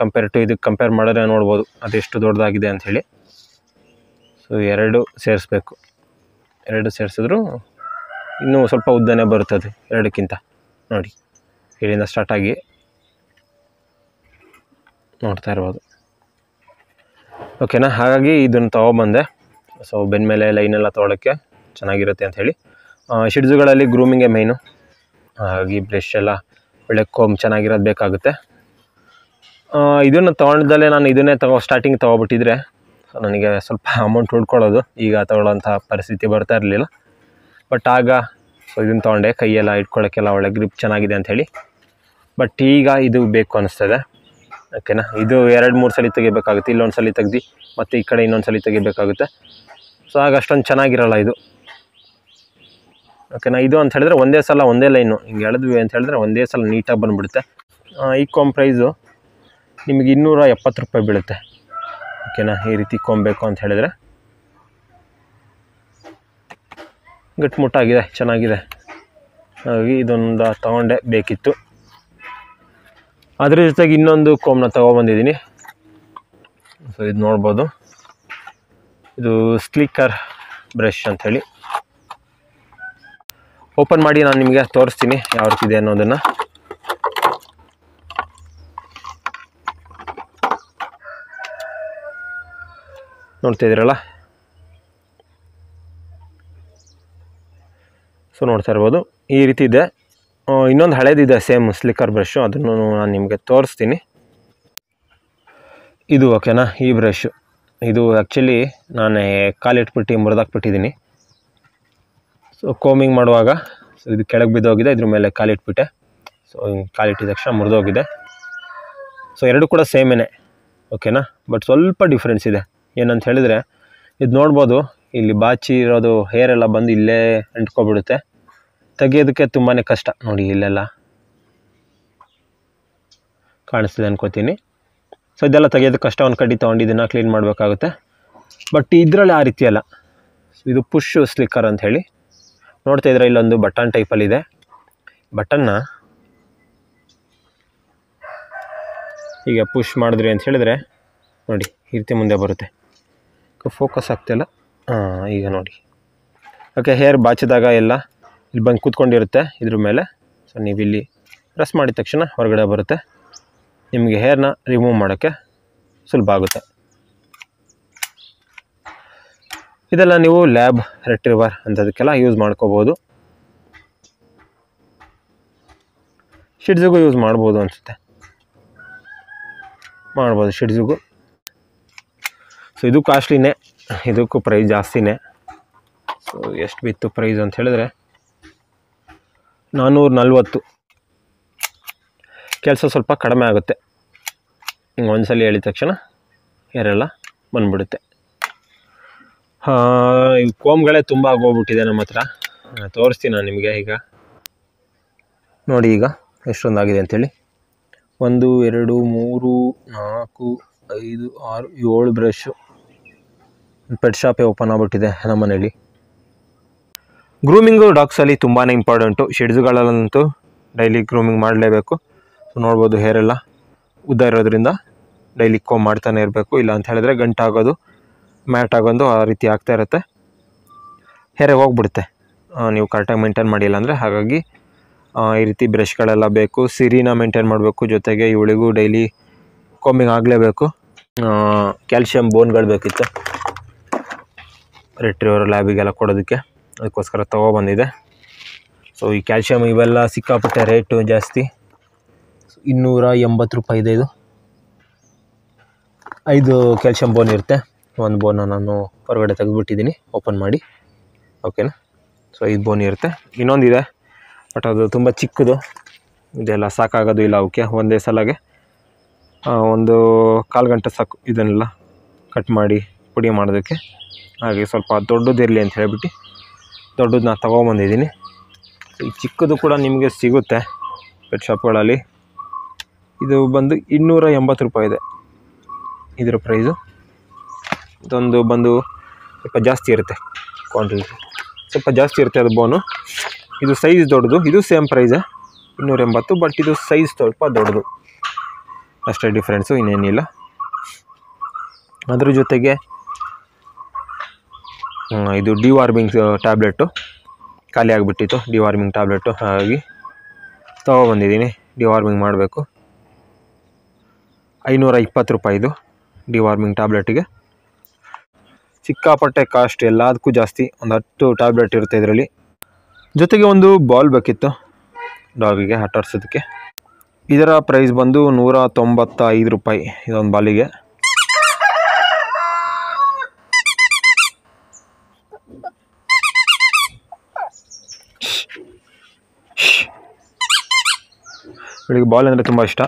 ಕಂಪೇರ್ ಟು ಇದಕ್ಕೆ ಕಂಪೇರ್ ಮಾಡಿದ್ರೆ ನೋಡ್ಬೋದು ಅದೆಷ್ಟು ದೊಡ್ಡದಾಗಿದೆ ಅಂಥೇಳಿ. ಸೊ ಎರಡು ಸೇರಿಸ್ಬೇಕು. ಎರಡು ಸೇರಿಸಿದ್ರು ಇನ್ನೂ ಸ್ವಲ್ಪ ಉದ್ದನೇ ಬರುತ್ತದೆ ಎರಡಕ್ಕಿಂತ. ನೋಡಿ ಇಲ್ಲಿಂದ ಸ್ಟಾರ್ಟಾಗಿ ನೋಡ್ತಾ ಇರ್ಬೋದು. ಓಕೆನಾ. ಹಾಗಾಗಿ ಇದನ್ನು ತೊಗೊಬಂದೆ. ಸೊ ಬೆನ್ನ ಮೇಲೆ ಲೈನೆಲ್ಲ ತೊಗೊಳಕ್ಕೆ ಚೆನ್ನಾಗಿರುತ್ತೆ ಅಂಥೇಳಿ. ಶಿಡ್ಜುಗಳಲ್ಲಿ ಗ್ರೂಮಿಂಗೇ ಮೇಯ್ನು. ಹಾಗಾಗಿ ಬ್ರಷ್ ಎಲ್ಲ ಒಳ್ಳೆ ಕೋಮ್ ಚೆನ್ನಾಗಿರೋದು ಬೇಕಾಗುತ್ತೆ. ಇದನ್ನು ತೊಗೊಂಡಲ್ಲೇ ನಾನು ಇದನ್ನೇ ಸ್ಟಾರ್ಟಿಂಗ್ ತೊಗೊಬಿಟ್ಟಿದ್ರೆ ನನಗೆ ಸ್ವಲ್ಪ ಅಮೌಂಟ್ ಉಳ್ಕೊಳ್ಳೋದು. ಈಗ ತೊಗೊಳ್ಳೋಂಥ ಪರಿಸ್ಥಿತಿ ಬರ್ತಾ ಇರಲಿಲ್ಲ. ಬಟ್ ಆಗ ಸೊ ಇದನ್ನು ತೊಗೊಂಡೆ, ಕೈಯೆಲ್ಲ ಇಟ್ಕೊಳ್ಳೋಕ್ಕೆಲ್ಲ ಒಳ್ಳೆ ಗ್ರಿಪ್ ಚೆನ್ನಾಗಿದೆ ಅಂಥೇಳಿ. ಬಟ್ ಈಗ ಇದು ಬೇಕು ಅನ್ನಿಸ್ತದೆ. ಓಕೆನಾ. ಇದು 2-3 ಸಲ ತೆಗಿಬೇಕಾಗುತ್ತೆ. ಇಲ್ಲೊಂದು ಸಲ ತೆಗ್ದು ಮತ್ತು ಈ ಕಡೆ ಇನ್ನೊಂದು ಸಲ ತೆಗಿಬೇಕಾಗುತ್ತೆ. ಸೊ ಆಗ ಅಷ್ಟೊಂದು ಚೆನ್ನಾಗಿರಲ್ಲ ಇದು. ಓಕೆನಾ. ಇದು ಅಂತ ಹೇಳಿದ್ರೆ ಒಂದೇ ಸಲ ಒಂದೇ ಲೈನು ಹಿಂಗೆ ಎಳೆದ್ವಿ ಅಂತ ಹೇಳಿದ್ರೆ ಒಂದೇ ಸಲ ನೀಟಾಗಿ ಬಂದುಬಿಡುತ್ತೆ. ಈ ಕೋಮ್ ಪ್ರೈಸು ನಿಮಗೆ 270 ರೂಪಾಯಿ ಬೀಳುತ್ತೆ. ಓಕೆನಾ. ಈ ರೀತಿ ಕೋಮ್ ಬೇಕು ಅಂತ ಹೇಳಿದ್ರೆ ಗಟ್ಟಿಮುಟ್ಟಾಗಿದೆ, ಚೆನ್ನಾಗಿದೆ. ಹಾಗಾಗಿ ಇದೊಂದು ತೊಗೊಂಡೆ, ಬೇಕಿತ್ತು. ಅದ್ರ ಜೊತೆಗೆ ಇನ್ನೊಂದು ಕೋಮ್ನ ತೊಗೊಬಂದಿದ್ದೀನಿ. ಸೊ ಇದು ನೋಡ್ಬೋದು, ಇದು ಸ್ಲಿಕ್ಕರ್ ಬ್ರಷ್ ಅಂಥೇಳಿ. ಓಪನ್ ಮಾಡಿ ನಾನು ನಿಮಗೆ ತೋರಿಸ್ತೀನಿ ಯಾವ ರೀತಿ ಇದೆ ಅನ್ನೋದನ್ನು. ನೋಡ್ತಾ ಇದ್ದೀರಲ್ಲ. ಸೊ ನೋಡ್ತಾ ಇರ್ಬೋದು ಈ ರೀತಿ ಇದೆ. ಇನ್ನೊಂದು ಹಳೇದಿದೆ ಸೇಮ್ ಸ್ಲಿಕ್ಕರ್ ಬ್ರಷು, ಅದನ್ನು ನಾನು ನಿಮಗೆ ತೋರಿಸ್ತೀನಿ. ಇದು ಓಕೆನಾ. ಈ ಬ್ರಷು ಇದು ಆ್ಯಕ್ಚುಲಿ ನಾನು ಕಾಲಿಟ್ಬಿಟ್ಟು ಮುರಿದಾಕ್ಬಿಟ್ಟಿದ್ದೀನಿ. ಸೊ ಕೋಮಿಂಗ್ ಮಾಡುವಾಗ ಸೊ ಇದು ಕೆಳಗೆ ಬಿದ್ದೋಗಿದೆ, ಇದ್ರ ಮೇಲೆ ಕಾಲಿಟ್ಬಿಟ್ಟೆ. ಸೊ ಕಾಲಿಟ್ಟಿದ ತಕ್ಷಣ ಮುರಿದೋಗಿದೆ. ಸೊ ಎರಡು ಕೂಡ ಸೇಮೇನೆ. ಓಕೆನಾ. ಬಟ್ ಸ್ವಲ್ಪ ಡಿಫ್ರೆನ್ಸ್ ಇದೆ. ಏನಂತ ಹೇಳಿದರೆ ಇದು ನೋಡ್ಬೋದು, ಇಲ್ಲಿ ಬಾಚಿ ಇರೋದು ಹೇರ್ ಎಲ್ಲ ಬಂದು ಇಲ್ಲೇ ಅಂಟ್ಕೊಬಿಡುತ್ತೆ. ತೆಗಿಯೋದಕ್ಕೆ ತುಂಬಾ ಕಷ್ಟ. ನೋಡಿ ಇಲ್ಲೆಲ್ಲ ಕಾಣಿಸ್ತಿದೆ ಅನ್ಕೋತೀನಿ. ಸೊ ಇದೆಲ್ಲ ತೆಗಿಯೋದಕ್ಕೆ ಕಷ್ಟ. ಒಂದು ಕಡ್ಡಿ ತೊಗೊಂಡು ಇದನ್ನು ಕ್ಲೀನ್ ಮಾಡಬೇಕಾಗುತ್ತೆ. ಬಟ್ ಇದರಲ್ಲಿ ಆ ರೀತಿ ಅಲ್ಲ. ಇದು ಪುಷ್ ಸ್ಲಿಕ್ಕರ್ ಅಂತ ಹೇಳಿ. ನೋಡ್ತಾ ಇದ್ರೆ ಇಲ್ಲೊಂದು ಬಟನ್ ಟೈಪಲ್ಲಿದೆ. ಬಟನ್ನ ಈಗ ಪುಷ್ ಮಾಡಿದ್ರಿ ಅಂತ ಹೇಳಿದ್ರೆ ನೋಡಿ ಈ ರೀತಿ ಮುಂದೆ ಬರುತ್ತೆ. ಫೋಕಸ್ ಆಗ್ತಿಲ್ಲ. ಈಗ ನೋಡಿ. ಓಕೆ. ಹೇರ್ ಬಾಚಿದಾಗ ಎಲ್ಲ ಇಲ್ಲಿ ಬಂದು ಕೂತ್ಕೊಂಡಿರುತ್ತೆ ಇದ್ರ ಮೇಲೆ. ಸೊ ನೀವು ಇಲ್ಲಿ ಪ್ರೆಸ್ ಮಾಡಿದ ತಕ್ಷಣ ಹೊರಗಡೆ ಬರುತ್ತೆ. ನಿಮಗೆ ಹೇರ್ನ ರಿಮೂವ್ ಮಾಡೋಕ್ಕೆ ಸುಲಭ ಆಗುತ್ತೆ. ಇದೆಲ್ಲ ನೀವು ಲ್ಯಾಬ್ ರೆಟ್ರಿವರ್ ಅಂಥದಕ್ಕೆಲ್ಲ ಯೂಸ್ ಮಾಡ್ಕೋಬೋದು. ಶಿಡ್ಜಿಗೂ ಯೂಸ್ ಮಾಡ್ಬೋದು ಅನಿಸುತ್ತೆ. ಮಾಡ್ಬೋದು ಶಿಡ್ಜಿಗೂ. ಸೊ ಇದು ಕಾಸ್ಟ್ಲಿನೇ, ಇದಕ್ಕೂ ಪ್ರೈಸ್ ಜಾಸ್ತಿನೇ. ಸೊ ಎಷ್ಟು ಬಿತ್ತು ಪ್ರೈಸ್ ಅಂತ ಹೇಳಿದ್ರೆ 440. ಕೆಲಸ ಸ್ವಲ್ಪ ಕಡಿಮೆ ಆಗುತ್ತೆ. ಹಿಂಗೆ ಒಂದ್ಸಲ ಹೇಳಿದ ತಕ್ಷಣ ಹೇರೆಲ್ಲ ಬಂದ್ಬಿಡುತ್ತೆ. ಈ ಕೋಮ್ಗಳೇ ತುಂಬ ಆಗೋಗ್ಬಿಟ್ಟಿದೆ ನಮ್ಮ ಹತ್ರ. ತೋರಿಸ್ತೀನಿ ನಾನು ನಿಮಗೆ. ಈಗ ನೋಡಿ ಈಗ ಎಷ್ಟೊಂದಾಗಿದೆ ಅಂಥೇಳಿ. 1 2 3 4 5 6 7 ಬ್ರಷು. ಪೆಟ್ ಶಾಪೇ ಓಪನ್ ಆಗಿಬಿಟ್ಟಿದೆ ನಮ್ಮ ಮನೇಲಿ. ಗ್ರೂಮಿಂಗು ಡಾಗ್ಸಲ್ಲಿ ತುಂಬಾ ಇಂಪಾರ್ಟೆಂಟು. ಶಿಡ್ಜುಗಳಲ್ಲಂತೂ ಡೈಲಿ ಗ್ರೂಮಿಂಗ್ ಮಾಡಲೇಬೇಕು. ಸೊ ನೋಡ್ಬೋದು ಹೇರೆಲ್ಲ ಉದ್ದ ಇರೋದ್ರಿಂದ ಡೈಲಿ ಕೋಮ್ ಮಾಡ್ತಾನೆ ಇರಬೇಕು. ಇಲ್ಲ ಅಂತ ಹೇಳಿದ್ರೆ ಗಂಟಾಗೋದು, ಮ್ಯಾಟ್ ಆಗೋದು ಆ ರೀತಿ ಆಗ್ತಾ ಇರುತ್ತೆ. ಹೇರೆ ಹೋಗ್ಬಿಡುತ್ತೆ ನೀವು ಕರೆಕ್ಟಾಗಿ ಮೇಂಟೈನ್ ಮಾಡಿಲ್ಲ ಅಂದರೆ. ಹಾಗಾಗಿ ಈ ರೀತಿ ಬ್ರಷ್ಗಳೆಲ್ಲ ಬೇಕು. ಸಿರಿನ ಮೇಂಟೈನ್ ಮಾಡಬೇಕು. ಜೊತೆಗೆ ಇವಳಿಗೂ ಡೈಲಿ ಕೋಮಿಂಗ್ ಆಗಲೇಬೇಕು. ಕ್ಯಾಲ್ಶಿಯಂ ಬೋನ್ಗಳು ಬೇಕಿತ್ತು ರೆಟ್ರಿವರ್ ಲ್ಯಾಬಿಗೆಲ್ಲ ಕೊಡೋದಕ್ಕೆ, ಅದಕ್ಕೋಸ್ಕರ ತೊಗೊಬಂದಿದೆ. ಸೊ ಈ ಕ್ಯಾಲ್ಶಿಯಮ್ ಇವೆಲ್ಲ ಸಿಕ್ಕಾಪಟ್ಟೆ ರೇಟು ಜಾಸ್ತಿ. 280 ರೂಪಾಯಿ ಇದೆ ಇದು. 5 ಕ್ಯಾಲ್ಶಿಯಂ ಬೋನ್ ಇರುತ್ತೆ. ಒಂದು ಬೋನ ನಾನು ಹೊರಗಡೆ ತೆಗೆದುಬಿಟ್ಟಿದ್ದೀನಿ ಓಪನ್ ಮಾಡಿ. ಓಕೆನಾ. ಸೊ 5 ಬೋನ್ ಇರುತ್ತೆ. ಇನ್ನೊಂದಿದೆ ಬಟ್ ಅದು ತುಂಬ ಚಿಕ್ಕದು. ಇದೆಲ್ಲ ಸಾಕಾಗೋದು ಇಲ್ಲ ಅವಕ್ಕೆ. ಒಂದೇ ಸಲಗೆ ಒಂದು 1/4 ಗಂಟೆ ಸಾಕು ಇದನ್ನೆಲ್ಲ ಕಟ್ ಮಾಡಿ ಪುಡಿ ಮಾಡೋದಕ್ಕೆ. ಹಾಗೆ ಸ್ವಲ್ಪ ದೊಡ್ಡದಿರಲಿ ಅಂತ ಹೇಳ್ಬಿಟ್ಟು ದೊಡ್ಡದನ್ನ ತೊಗೊಂಬಂದಿದ್ದೀನಿ. ಈ ಚಿಕ್ಕದು ಕೂಡ ನಿಮಗೆ ಸಿಗುತ್ತೆ ಪೆಟ್ ಶಾಪ್ಗಳಲ್ಲಿ. ಇದು ಬಂದು 280 ರೂಪಾಯಿ ಇದೆ ಇದರ ಪ್ರೈಸು. ಇದೊಂದು ಬಂದು ಸ್ವಲ್ಪ ಜಾಸ್ತಿ ಇರುತ್ತೆ, ಕ್ವಾಂಟಿಟಿ ಸ್ವಲ್ಪ ಜಾಸ್ತಿ ಇರುತ್ತೆ ಅದು ಬೋನು. ಇದು ಸೈಜ್ ದೊಡ್ಡದು, ಇದು ಸೇಮ್ ಪ್ರೈಸೇ 280, ಬಟ್ ಇದು ಸೈಜ್ ಸ್ವಲ್ಪ ದೊಡ್ಡದು ಅಷ್ಟೇ ಡಿಫ್ರೆನ್ಸು, ಇನ್ನೇನಿಲ್ಲ. ಅದ್ರ ಜೊತೆಗೆ ಇದು ಡಿವಾರ್ಮಿಂಗ್ ಟ್ಯಾಬ್ಲೆಟು ಖಾಲಿ ಆಗಿಬಿಟ್ಟಿತ್ತು, ಡಿವಾರ್ಮಿಂಗ್ ಟ್ಯಾಬ್ಲೆಟು, ಹಾಗಾಗಿ ತೊಗೊಬಂದಿದ್ದೀನಿ. ಡಿವಾರ್ಮಿಂಗ್ ಮಾಡಬೇಕು. 520 ರೂಪಾಯಿ ಇದು ಡಿವಾರ್ಮಿಂಗ್ ಟ್ಯಾಬ್ಲೆಟಿಗೆ. ಸಿಕ್ಕಾಪಟ್ಟೆ ಕಾಸ್ಟ್, ಎಲ್ಲದಕ್ಕೂ ಜಾಸ್ತಿ. ಒಂದು 10 ಟ್ಯಾಬ್ಲೆಟ್ ಇರುತ್ತೆ ಇದರಲ್ಲಿ. ಜೊತೆಗೆ ಒಂದು ಬಾಲ್ ಬೇಕಿತ್ತು ಡಾಗಿಗೆ ಆಟ ಆಡ್ಸೋದಕ್ಕೆ. ಇದರ ಪ್ರೈಸ್ ಬಂದು 195 ರೂಪಾಯಿ ಇದೊಂದು ಬಾಲಿಗೆ. ಇವಳಿಗೆ ಬಾಲ್ ಅಂದರೆ ತುಂಬ ಇಷ್ಟ,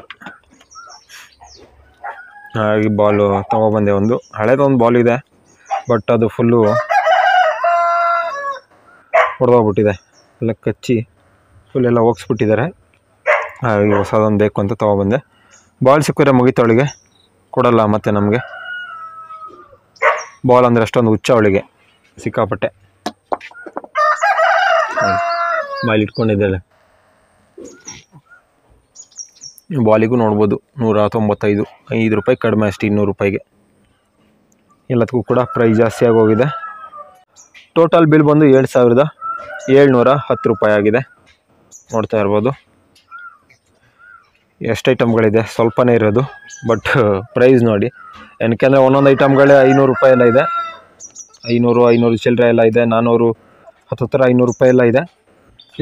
ಹಾಗೆ ಬಾಲು ತೊಗೊಬಂದೆ. ಒಂದು ಹಳೇದೊಂದು ಬಾಲ್ ಇದೆ, ಬಟ್ ಅದು ಫುಲ್ಲು ಹೊಡೆದೋಗ್ಬಿಟ್ಟಿದೆ, ಎಲ್ಲ ಕಚ್ಚಿ ಫುಲ್ಲೆಲ್ಲ ಹೋಗಿಸ್ಬಿಟ್ಟಿದ್ದಾರೆ. ಹಾಗೆ ಹೊಸದೊಂದು ಬೇಕು ಅಂತ ತೊಗೊಬಂದೆ. ಬಾಲ್ ಸಿಕ್ಕಿದ್ರೆ ಮುಗಿತು, ಅವಳಿಗೆ ಕೊಡಲ್ಲ ಮತ್ತು ನಮಗೆ. ಬಾಲ್ ಅಂದರೆ ಅಷ್ಟೊಂದು ಹುಚ್ಚ ಅವಳಿಗೆ, ಸಿಕ್ಕಾಪಟ್ಟೆ. ಬಾಲ್ ಇಟ್ಕೊಂಡಿದ್ದಾಳೆ. ಬಾಲಿಗೂ ನೋಡ್ಬೋದು 195 ರೂಪಾಯಿ ಕಡಿಮೆ ಅಷ್ಟು 200 ರೂಪಾಯಿಗೆ. ಎಲ್ಲದಕ್ಕೂ ಕೂಡ ಪ್ರೈಸ್ ಜಾಸ್ತಿ ಆಗೋಗಿದೆ. ಟೋಟಲ್ ಬಿಲ್ ಬಂದು 7,710 ರೂಪಾಯಿ ಆಗಿದೆ. ನೋಡ್ತಾ ಇರ್ಬೋದು ಎಷ್ಟು ಐಟಮ್ಗಳಿದೆ, ಸ್ವಲ್ಪನೇ ಇರೋದು, ಬಟ್ ಪ್ರೈಸ್ ನೋಡಿ. ಏನಕ್ಕೆಂದರೆ ಒಂದೊಂದು ಐಟಮ್ಗಳೇ 500 ರೂಪಾಯಿ ಎಲ್ಲ ಇದೆ, 500 ಚಿಲ್ಲರೆ ಎಲ್ಲ ಇದೆ, 400 ಹತ್ತಿರ 500 ರೂಪಾಯಿ ಎಲ್ಲ ಇದೆ.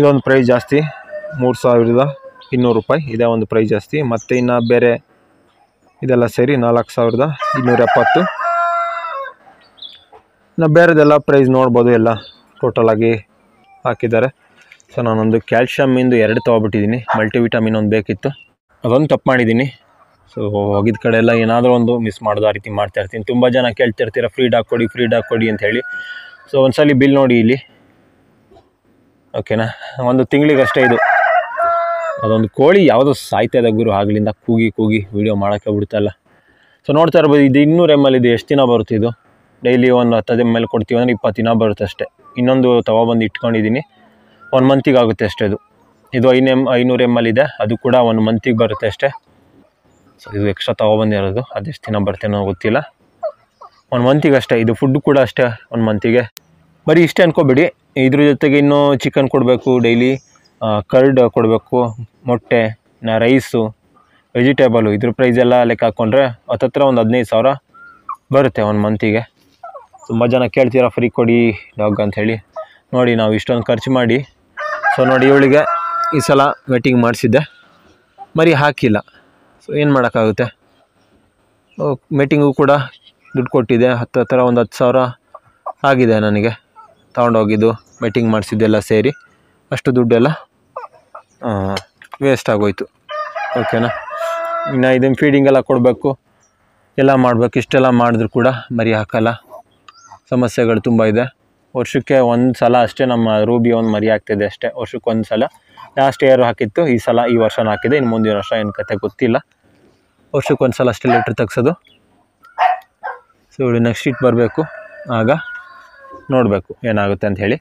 ಇದೊಂದು ಪ್ರೈಸ್ ಜಾಸ್ತಿ 3,200 ರೂಪಾಯಿ ಇದೆ ಒಂದು ಪ್ರೈಸ್ ಜಾಸ್ತಿ. ಮತ್ತು ಇನ್ನು ಬೇರೆ ಇದೆಲ್ಲ ಸೇರಿ 4,270. ಇನ್ನು ಬೇರೆದೆಲ್ಲ ಪ್ರೈಸ್ ನೋಡ್ಬೋದು, ಎಲ್ಲ ಟೋಟಲಾಗಿ ಹಾಕಿದ್ದಾರೆ. ಸೊ ನಾನೊಂದು ಕ್ಯಾಲ್ಶಿಯಮ್ಮಿಂದು 2 ತೊಗೊಬಿಟ್ಟಿದ್ದೀನಿ, ಮಲ್ಟಿವಿಟಮಿನ್ ಒಂದು ಬೇಕಿತ್ತು, ಅದೊಂದು ತಪ್ಪು ಮಾಡಿದ್ದೀನಿ. ಸೊ ಹೋಗಿದ್ದ ಕಡೆ ಎಲ್ಲ ಏನಾದರೂ ಒಂದು ಮಿಸ್ ಮಾಡೋದು ಆ ರೀತಿ ಮಾಡ್ತಾಯಿರ್ತೀನಿ. ತುಂಬ ಜನ ಕೇಳ್ತಿರ್ತೀರ ಫ್ರೀ ಡಾಗ್ ಕೊಡಿ ಅಂತ ಹೇಳಿ. ಸೊ ಒಂದ್ಸಲಿ ಬಿಲ್ ನೋಡಿ ಇಲ್ಲಿ, ಓಕೆನಾ. ಒಂದು ತಿಂಗಳಿಗಷ್ಟೇ ಇದು. ಅದೊಂದು ಕೋಳಿ ಯಾವುದೋ ಸಾಯ್ತಾ ಇದೆ ಗುರು, ಆಗ್ಲಿಂದ ಕೂಗಿ ವೀಡಿಯೋ ಮಾಡೋಕ್ಕೆ ಬಿಡ್ತಾಯಿಲ್ಲ. ಸೊ ನೋಡ್ತಾ ಇರ್ಬೋದು, ಇದು 200 ml ಇದು. ಎಷ್ಟು ದಿನ ಬರುತ್ತೆ ಇದು? ಡೈಲಿ ಒಂದು 10 ml ಕೊಡ್ತೀವಿ ಅಂದರೆ 20 ದಿನ ಬರುತ್ತೆ ಅಷ್ಟೇ. ಇನ್ನೊಂದು ತೊಗೊಬಂದು ಇಟ್ಕೊಂಡಿದ್ದೀನಿ, 1 ಮಂತಿಗೆ ಆಗುತ್ತೆ ಅಷ್ಟೇ ಇದು. 500 ml ಇದೆ, ಅದು ಕೂಡ 1 ಮಂತಿಗೆ ಬರುತ್ತೆ ಅಷ್ಟೇ. ಸೊ ಇದು ಎಕ್ಸ್ಟ್ರಾ ತೊಗೊಬಂದಿರೋದು, ಅದೆಷ್ಟು ದಿನ ಬರುತ್ತೆ ಅನ್ನೋ ಗೊತ್ತಿಲ್ಲ. 1 ಮಂತಿಗೆ ಅಷ್ಟೇ. ಇದು ಫುಡ್ ಕೂಡ ಅಷ್ಟೇ 1 ಮಂತಿಗೆ. ಬರೀ ಇಷ್ಟೇ ಅನ್ಕೋಬೇಡಿ, ಇದ್ರ ಜೊತೆಗೆ ಇನ್ನೂ ಚಿಕನ್ ಕೊಡಬೇಕು ಡೈಲಿ, ಕರ್ಡ್ ಕೊಡಬೇಕು, ಮೊಟ್ಟೆ, ರೈಸು, ವೆಜಿಟೇಬಲು. ಇದ್ರ ಪ್ರೈಸ್ ಎಲ್ಲ ಲೆಕ್ಕ ಹಾಕ್ಕೊಂಡ್ರೆ ಹತ್ತಿರ ಒಂದು 15,000 ಬರುತ್ತೆ 1 ಮಂತಿಗೆ. ತುಂಬ ಜನ ಕೇಳ್ತೀರಾ ಫ್ರೀ ಕೊಡಿ ಡಾಗ್ ಅಂಥೇಳಿ. ನೋಡಿ ನಾವು ಇಷ್ಟೊಂದು ಖರ್ಚು ಮಾಡಿ. ಸೊ ನೋಡಿ ಇವಳಿಗೆ ಈ ಸಲ ವೆಟ್ಟಿಂಗ್ ಮಾಡಿಸಿದ್ದೆ, ಮರಿ ಹಾಕಿಲ್ಲ. ಸೊ ಏನು ಮಾಡೋಕ್ಕಾಗುತ್ತೆ. ಮೆಟಿಂಗು ಕೂಡ ದುಡ್ಡು ಕೊಟ್ಟಿದ್ದೆ, ಹತ್ತಿರ ಒಂದು 10,000 ಆಗಿದೆ ನನಗೆ ತೊಗೊಂಡೋಗಿದ್ದು, ಮೆಟಿಂಗ್ ಮಾಡಿಸಿದ್ದೆಲ್ಲ ಸೇರಿ. ಅಷ್ಟು ದುಡ್ಡೆಲ್ಲ ವೇಸ್ಟ್ ಆಗೋಯ್ತು, ಓಕೆನಾ. ಇನ್ನು ಇದನ್ನು ಫೀಡಿಂಗೆಲ್ಲ ಕೊಡಬೇಕು, ಎಲ್ಲ ಮಾಡಬೇಕು. ಇಷ್ಟೆಲ್ಲ ಮಾಡಿದ್ರು ಕೂಡ ಮರಿ ಹಾಕಲ್ಲ, ಸಮಸ್ಯೆಗಳು ತುಂಬ ಇದೆ. ವರ್ಷಕ್ಕೆ 1 ಸಲ ಅಷ್ಟೇ ನಮ್ಮ ರೂಬಿ ಒಂದು ಮರಿ ಆಗ್ತಿದೆ ಅಷ್ಟೇ, ವರ್ಷಕ್ಕೆ 1 ಸಲ. ಲಾಸ್ಟ್ ಇಯರ್ ಹಾಕಿತ್ತು, ಈ ವರ್ಷನ ಹಾಕಿದೆ. ಇನ್ನು ಮುಂದಿನ ವರ್ಷ ಏನು ಕತೆ ಗೊತ್ತಿಲ್ಲ. ವರ್ಷಕ್ಕೆ 1 ಸಲ ಅಷ್ಟೇ ಲೀಟ್ರ್ ತೆಗ್ಸೋದು. ಸೊ ಇವಳು ನೆಕ್ಸ್ಟ್ ಶೀಟ್ ಬರಬೇಕು, ಆಗ ನೋಡಬೇಕು ಏನಾಗುತ್ತೆ ಅಂತ ಹೇಳಿ.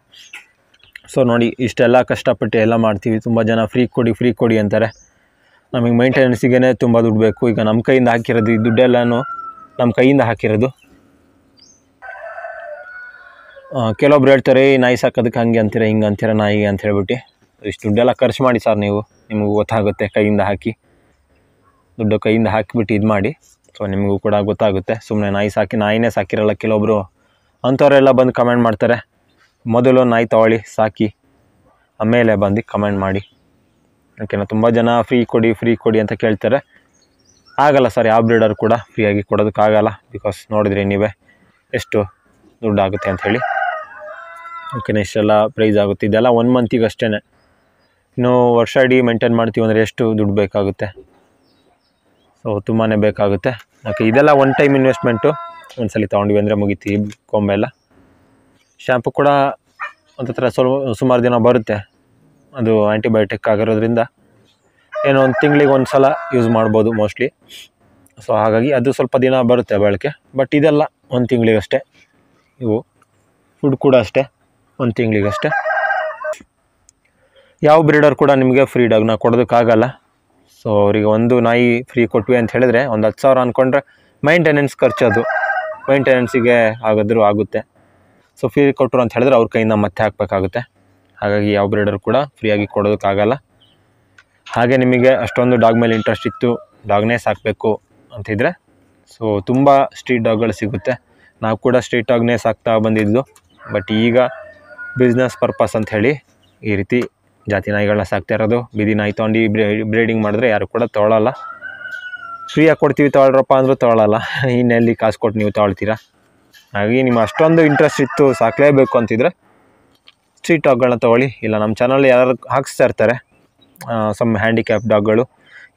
ಸೊ ನೋಡಿ ಇಷ್ಟೆಲ್ಲ ಕಷ್ಟಪಟ್ಟು ಎಲ್ಲ ಮಾಡ್ತೀವಿ. ತುಂಬ ಜನ ಫ್ರೀ ಕೊಡಿ ಅಂತಾರೆ. ನಮಗೆ ಮೈಂಟೆನೆನ್ಸಿಗೆ ತುಂಬ ದುಡ್ಡು ಬೇಕು. ಈಗ ನಮ್ಮ ಕೈಯಿಂದ ಹಾಕಿರೋದು ಈ ದುಡ್ಡೆಲ್ಲನೂ ನಮ್ಮ ಕೈಯಿಂದ ಹಾಕಿರೋದು. ಕೆಲವೊಬ್ರು ಹೇಳ್ತಾರೆ ನಾಯಿ ಸಾಕೋದಕ್ಕೆ ಹಂಗೆ ಅಂತೀರ ಹಿಂಗೆ ಅಂತೀರ ನಾಯಿಗೆ ಅಂತ ಹೇಳ್ಬಿಟ್ಟು. ಇಷ್ಟು ದುಡ್ಡೆಲ್ಲ ಖರ್ಚು ಮಾಡಿ ಸರ್ ನೀವು, ನಿಮಗೂ ಗೊತ್ತಾಗುತ್ತೆ. ಕೈಯಿಂದ ಹಾಕಿ ದುಡ್ಡು ಕೈಯಿಂದ ಹಾಕಿಬಿಟ್ಟು ಇದು ಮಾಡಿ. ಸೊ ನಿಮಗೂ ಕೂಡ ಗೊತ್ತಾಗುತ್ತೆ. ಸುಮ್ಮನೆ ನಾಯಿನೇ ಸಾಕಿರಲ್ಲ ಕೆಲವೊಬ್ಬರು, ಅಂಥವರೆಲ್ಲ ಬಂದು ಕಮೆಂಟ್ ಮಾಡ್ತಾರೆ. ಮೊದಲು ನಾಯಿ ತಗೊಳ್ಳಿ, ಸಾಕಿ, ಆಮೇಲೆ ಬಂದು ಕಮೆಂಟ್ ಮಾಡಿ, ಓಕೆನಾ. ತುಂಬ ಜನ ಫ್ರೀ ಕೊಡಿ ಅಂತ ಕೇಳ್ತಾರೆ. ಆಗಲ್ಲ ಸರ್, ಯಾವ ಬ್ರೀಡರ್ ಕೂಡ ಫ್ರೀಯಾಗಿ ಕೊಡೋದಕ್ಕಾಗಲ್ಲ. ಬಿಕಾಸ್ ನೋಡಿದ್ರಿ ನೀವೇ ಎಷ್ಟು ದುಡ್ಡು ಆಗುತ್ತೆ ಅಂಥೇಳಿ, ಓಕೆನಾ. ಇಷ್ಟೆಲ್ಲ ಪ್ರೈಸ್ ಆಗುತ್ತೆ. ಇದೆಲ್ಲ 1 ಮಂತಿಗೆ ಅಷ್ಟೇ. ಇನ್ನು ವರ್ಷ ಇಡೀ ಮೇಂಟೈನ್ ಮಾಡ್ತೀವಿ ಅಂದರೆ ಎಷ್ಟು ದುಡ್ಡು ಬೇಕಾಗುತ್ತೆ. ಸೊ ತುಂಬಾ ಬೇಕಾಗುತ್ತೆ. ಓಕೆ, ಇದೆಲ್ಲ ಒನ್ ಟೈಮ್ ಇನ್ವೆಸ್ಟ್ಮೆಂಟು. ಒಂದ್ಸಲ ತೊಗೊಂಡ್ವಿ ಅಂದರೆ ಮುಗಿತೀವಿ ಕೊಂಬೆಲ್ಲ. ಶ್ಯಾಂಪು ಕೂಡ ಒಂಥರ ಸುಮಾರು ದಿನ ಬರುತ್ತೆ. ಅದು ಆ್ಯಂಟಿಬಯೋಟಿಕ್ ಆಗಿರೋದ್ರಿಂದ ಏನೋ ಒಂದು ತಿಂಗಳಿಗೆ ಒಂದು ಸಲ ಯೂಸ್ ಮಾಡ್ಬೋದು ಮೋಸ್ಟ್ಲಿ. ಸೊ ಹಾಗಾಗಿ ಅದು ಸ್ವಲ್ಪ ದಿನ ಬರುತ್ತೆ ಬಳಕೆ. ಬಟ್ ಇದೆಲ್ಲ ಒಂದು ತಿಂಗಳಿಗಷ್ಟೇ. ಇವು ಫುಡ್ ಕೂಡ ಅಷ್ಟೇ, ಒಂದು ತಿಂಗಳಿಗಷ್ಟೇ. ಯಾವ ಬ್ರೀಡರ್ ಕೂಡ ನಿಮಗೆ ಫ್ರೀ ಡಾಗ್ನ ಕೊಡೋದಕ್ಕಾಗಲ್ಲ. ಸೊ ಅವರಿಗೆ ಒಂದು ನಾಯಿ ಫ್ರೀ ಕೊಟ್ವಿ ಅಂತ ಹೇಳಿದ್ರೆ ಒಂದು 10,000 ಅಂದ್ಕೊಂಡ್ರೆ ಮೈಂಟೆನೆನ್ಸ್ ಖರ್ಚು, ಅದು ಮೈಂಟೆನೆನ್ಸಿಗೆ ಆಗೋದ್ರೂ ಆಗುತ್ತೆ. ಸೊ ಫ್ರೀ ಕೊಟ್ಟರು ಅಂತ ಹೇಳಿದ್ರೆ ಅವ್ರ ಕೈಯಿಂದ ಮತ್ತೆ ಹಾಕಬೇಕಾಗುತ್ತೆ. ಹಾಗಾಗಿ ಯಾವ ಬ್ರೀಡರ್ ಕೂಡ ಫ್ರೀಯಾಗಿ ಕೊಡೋದಕ್ಕಾಗಲ್ಲ. ಹಾಗೆ ನಿಮಗೆ ಅಷ್ಟೊಂದು ಡಾಗ್ ಮೇಲೆ ಇಂಟ್ರೆಸ್ಟ್ ಇತ್ತು, ಡಾಗ್ನೇ ಸಾಕಬೇಕು ಅಂತಿದ್ರೆ ಸೊ ತುಂಬ ಸ್ಟ್ರೀಟ್ ಡಾಗ್ಗಳು ಸಿಗುತ್ತೆ. ನಾವು ಕೂಡ ಸ್ಟ್ರೀಟ್ ಡಾಗ್ನೇ ಸಾಕ್ತಾ ಬಂದಿದ್ದು. ಬಟ್ ಈಗ ಬಿಸ್ನೆಸ್ ಪರ್ಪಸ್ ಅಂಥೇಳಿ ಈ ರೀತಿ ಜಾತಿ ನಾಯಿಗಳನ್ನ ಸಾಕ್ತಾ ಇರೋದು. ಬೀದಿ ನಾಯಿ ತೊಗೊಂಡು ಬ್ರೀಡಿಂಗ್ ಮಾಡಿದ್ರೆ ಯಾರು ಕೂಡ ತೊಗೊಳ್ಳಲ್ಲ. ಫ್ರೀಯಾಗಿ ಕೊಡ್ತೀವಿ ತೊಗೊಳ್ರಪ್ಪ ಅಂದರೂ ತೊಗೊಳ್ಳಲ್ಲ. ಇನ್ನೆಲ್ಲಿ ಕಾಸು ಕೊಟ್ಟು ನೀವು ತೊಗೊಳ್ತೀರಾ? ಹಾಗಾಗಿ ನಿಮ್ಮ ಅಷ್ಟೊಂದು ಇಂಟ್ರೆಸ್ಟ್ ಇತ್ತು ಸಾಕಲೇಬೇಕು ಅಂತಿದ್ರೆ ಸ್ಟ್ರೀಟ್ ಡಾಗ್ಗಳನ್ನ ತೊಗೊಳ್ಳಿ. ಇಲ್ಲ ನಮ್ಮ ಚಾನಲ್ ಯಾರು ಹಾಕಿಸ್ತಾ ಇರ್ತಾರೆ ಸಮ್ ಹ್ಯಾಂಡಿಕ್ಯಾಪ್ ಡಾಗ್ಗಳು,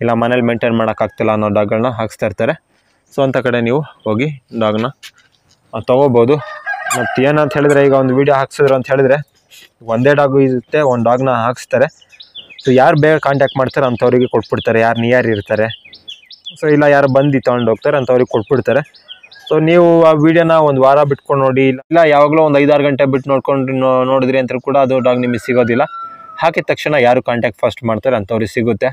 ಇಲ್ಲ ಮನೇಲಿ ಮೇಂಟೈನ್ ಮಾಡೋಕ್ಕಾಗ್ತಿಲ್ಲ ಅನ್ನೋ ಡಾಗ್ಗಳನ್ನ ಹಾಕಿಸ್ತಾ ಇರ್ತಾರೆ. ಸೊ ಅಂಥ ಕಡೆ ನೀವು ಹೋಗಿ ಡಾಗ್ನ ತೊಗೋಬೋದು. ಮತ್ತು ಏನಂತ ಹೇಳಿದ್ರೆ, ಈಗ ಒಂದು ವೀಡಿಯೋ ಹಾಕ್ಸಿದ್ರು ಅಂತ ಹೇಳಿದ್ರೆ ಒಂದೇ ಡಾಗು ಇರುತ್ತೆ, ಒಂದು ಡಾಗ್ನ ಹಾಕಿಸ್ತಾರೆ. ಸೊ ಯಾರು ಬೇಗ ಕಾಂಟ್ಯಾಕ್ಟ್ ಮಾಡ್ತಾರೆ ಅಂಥವ್ರಿಗೆ ಕೊಟ್ಬಿಡ್ತಾರೆ, ಯಾರು ನಿಯರ್ ಇರ್ತಾರೆ. ಸೊ ಇಲ್ಲ ಯಾರು ಬಂದು ತೊಗೊಂಡು ಹೋಗ್ತಾರೆ ಅಂಥವ್ರಿಗೆ ಕೊಟ್ಬಿಡ್ತಾರೆ. ಸೊ ನೀವು ಆ ವೀಡಿಯೋನ ಒಂದು ವಾರ ಬಿಟ್ಕೊಂಡು ನೋಡಿ, ಇಲ್ಲ ಯಾವಾಗಲೂ ಒಂದು 5-6 ಗಂಟೆ ಬಿಟ್ಟು ನೋಡಿದ್ರಿ ಅಂತ ಕೂಡ ಅದು ಡಾಗ್ ನಿಮಗೆ ಸಿಗೋದಿಲ್ಲ. ಹಾಕಿದ ತಕ್ಷಣ ಯಾರು ಕಾಂಟ್ಯಾಕ್ಟ್ ಫಸ್ಟ್ ಮಾಡ್ತಾರೆ ಅಂಥವ್ರಿಗೆ ಸಿಗುತ್ತೆ.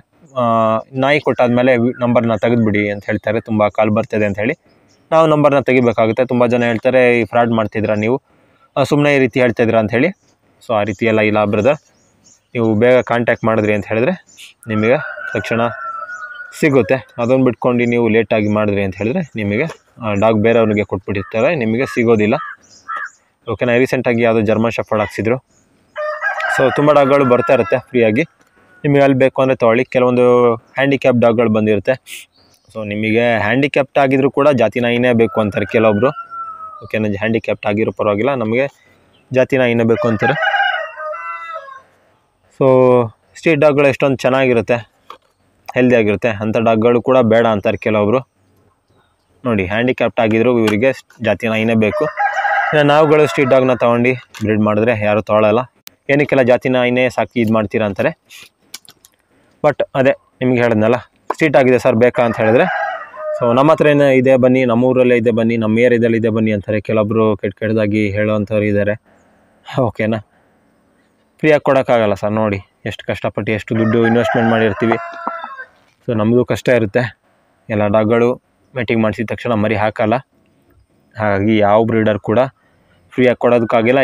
ನಾಯಿ ಕೊಟ್ಟಾದಮೇಲೆ ನಂಬರ್ನ ತೆಗೆದುಬಿಡಿ ಅಂತ ಹೇಳ್ತಾರೆ, ತುಂಬ ಕಾಲ್ ಬರ್ತಿದೆ ಅಂತ ಹೇಳಿ. ನಾವು ನಂಬರ್ನ ತೆಗಿಬೇಕಾಗುತ್ತೆ. ತುಂಬ ಜನ ಹೇಳ್ತಾರೆ ಈ ಫ್ರಾಡ್ ಮಾಡ್ತಿದ್ದೀರಾ ನೀವು, ಸುಮ್ಮನೆ ಈ ರೀತಿ ಹೇಳ್ತಿದ್ದೀರಾ ಅಂಥೇಳಿ. ಸೊ ಆ ರೀತಿ ಎಲ್ಲ ಇಲ್ಲ ಬ್ರದರ್. ನೀವು ಬೇಗ ಕಾಂಟ್ಯಾಕ್ಟ್ ಮಾಡಿದ್ರಿ ಅಂತ ಹೇಳಿದ್ರೆ ನಿಮಗೆ ತಕ್ಷಣ ಸಿಗುತ್ತೆ. ಅದನ್ನು ಬಿಟ್ಕೊಂಡು ನೀವು ಲೇಟಾಗಿ ಮಾಡಿದ್ರಿ ಅಂತ ಹೇಳಿದ್ರೆ ನಿಮಗೆ ಡಾಗ್ ಬೇರೆಯವ್ರಿಗೆ ಕೊಟ್ಬಿಟ್ಟಿರ್ತಾರೆ, ನಿಮಗೆ ಸಿಗೋದಿಲ್ಲ. ಓಕೆನಾ? ರೀಸೆಂಟಾಗಿ ಯಾವುದೋ ಜರ್ಮನ್ ಶೆಫರ್ಡ್ ಹಾಕ್ಸಿದ್ರು. ಸೊ ತುಂಬ ಡಾಗ್ಗಳು ಬರ್ತಾ ಇರುತ್ತೆ ಫ್ರೀಯಾಗಿ. ನಿಮಗೆ ಅಲ್ಲಿ ಬೇಕು ಅಂದರೆ ತೊಗೊಳ್ಳಿ. ಕೆಲವೊಂದು ಹ್ಯಾಂಡಿಕ್ಯಾಪ್ ಡಾಗ್ಗಳು ಬಂದಿರುತ್ತೆ. ಸೊ ನಿಮಗೆ ಹ್ಯಾಂಡಿಕ್ಯಾಪ್ಟ್ ಆಗಿದ್ರು ಕೂಡ ಜಾತಿ ನಾಯಿನೇ ಬೇಕು ಅಂತಾರೆ ಕೆಲವೊಬ್ಬರು. ಓಕೆನಾ? ಹ್ಯಾಂಡಿಕ್ಯಾಪ್ಟ್ ಆಗಿರೋ ಪರವಾಗಿಲ್ಲ, ನಮಗೆ ಜಾತಿ ನಾಯಿನೇ ಬೇಕು ಅಂತಾರೆ. ಸೊ ಸ್ಟ್ರೀಟ್ ಡಾಗ್ಗಳು ಎಷ್ಟೊಂದು ಚೆನ್ನಾಗಿರುತ್ತೆ, ಹೆಲ್ದಿಯಾಗಿರುತ್ತೆ. ಅಂಥ ಡಾಗ್ಗಳು ಕೂಡ ಬೇಡ ಅಂತಾರೆ ಕೆಲವೊಬ್ಬರು. ನೋಡಿ, ಹ್ಯಾಂಡಿಕ್ಯಾಪ್ಟ್ ಆಗಿದ್ರು ಇವರಿಗೆ ಜಾತಿ ನಾಯಿನೇ ಬೇಕು. ನಾವುಗಳು ಸ್ಟ್ರೀಟ್ ಡಾಗ್ನ ತೊಗೊಂಡು ಬ್ರೀಡ್ ಮಾಡಿದ್ರೆ ಯಾರು ತೊಗೊಳ್ಳಲ್ಲ. ಏನಕ್ಕೆಲ್ಲ ಜಾತಿ ನಾಯಿನೇ ಸಾಕಿ ಇದು ಮಾಡ್ತೀರಾ ಅಂತಾರೆ. ಬಟ್ ಅದೇ ನಿಮ್ಗೆ ಹೇಳಿದ್ನಲ್ಲ, ಸ್ಟ್ರೀಟ್ ಆಗಿದೆ ಸರ್ ಬೇಕಾ ಅಂತ ಹೇಳಿದ್ರೆ ಸೊ ನಮ್ಮ ಹತ್ರ ಏನೋ ಇದೆ ಬನ್ನಿ, ನಮ್ಮೂರಲ್ಲೇ ಇದೆ ಬನ್ನಿ, ನಮ್ಮ ಏರಿಯಾದಲ್ಲಿ ಇದೆ ಬನ್ನಿ ಅಂತಾರೆ. ಕೆಲವೊಬ್ಬರು ಕೆಟ್ಟದಾಗಿ ಹೇಳೋವಂಥವ್ರು ಇದ್ದಾರೆ. ಓಕೆನಾ? ಫ್ರೀಯಾಗಿ ಕೊಡೋಕ್ಕಾಗಲ್ಲ ಸರ್. ನೋಡಿ ಎಷ್ಟು ಕಷ್ಟಪಟ್ಟು ಎಷ್ಟು ದುಡ್ಡು ಇನ್ವೆಸ್ಟ್ಮೆಂಟ್ ಮಾಡಿರ್ತೀವಿ. ಸೊ ನಮ್ಮದು ಕಷ್ಟ ಇರುತ್ತೆ. ಎಲ್ಲ ಡಾಗ್ಗಳು ಮೀಟಿಂಗ್ ಮಾಡಿಸಿದ ತಕ್ಷಣ ಮರಿ ಹಾಕಲ್ಲ. ಹಾಗಾಗಿ ಯಾವ ಬ್ರೀಡರ್ ಕೂಡ ಫ್ರೀಯಾಗಿ ಕೊಡೋದಕ್ಕಾಗಿಲ್ಲ.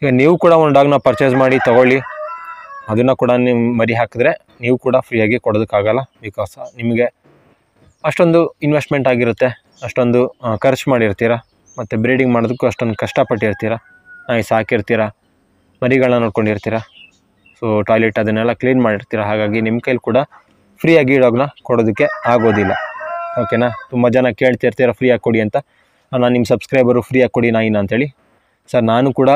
ಈಗ ನೀವು ಕೂಡ ಒಂದು ಡಾಗ್ನ ಪರ್ಚೇಸ್ ಮಾಡಿ ತೊಗೊಳ್ಳಿ, ಅದನ್ನು ಕೂಡ ನೀವು ಮರಿ ಹಾಕಿದ್ರೆ ನೀವು ಕೂಡ ಫ್ರೀಯಾಗಿ ಕೊಡೋದಕ್ಕಾಗಲ್ಲ. ಬಿಕಾಸ್ ನಿಮಗೆ ಅಷ್ಟೊಂದು ಇನ್ವೆಸ್ಟ್ಮೆಂಟ್ ಆಗಿರುತ್ತೆ, ಅಷ್ಟೊಂದು ಖರ್ಚು ಮಾಡಿರ್ತೀರ, ಮತ್ತು ಬ್ರೀಡಿಂಗ್ ಮಾಡೋದಕ್ಕೂ ಅಷ್ಟೊಂದು ಕಷ್ಟಪಟ್ಟಿರ್ತೀರ, ನಾಯಿ ಸಾಕಿರ್ತೀರ, ಮರಿಗಳನ್ನ ನೋಡ್ಕೊಂಡಿರ್ತೀರ. ಸೊ ಟಾಯ್ಲೆಟ್ ಅದನ್ನೆಲ್ಲ ಕ್ಲೀನ್ ಮಾಡಿರ್ತೀರ. ಹಾಗಾಗಿ ನಿಮ್ಮ ಕೈಲಿ ಕೂಡ ಫ್ರೀಯಾಗಿ ಡಾಗ್ನ ಕೊಡೋದಕ್ಕೆ ಆಗೋದಿಲ್ಲ. ಓಕೆನಾ? ತುಂಬ ಜನ ಕೇಳ್ತಿರ್ತೀರ ಫ್ರೀಯಾಗಿ ಕೊಡಿ ಅಂತ. ನಾನು ನಿಮ್ಮ ಸಬ್ಸ್ಕ್ರೈಬರು ಫ್ರೀಯಾಗಿ ಕೊಡಿ ನಾಯಿನ ಅಂತೇಳಿ. ಸರ್ ನಾನು ಕೂಡ,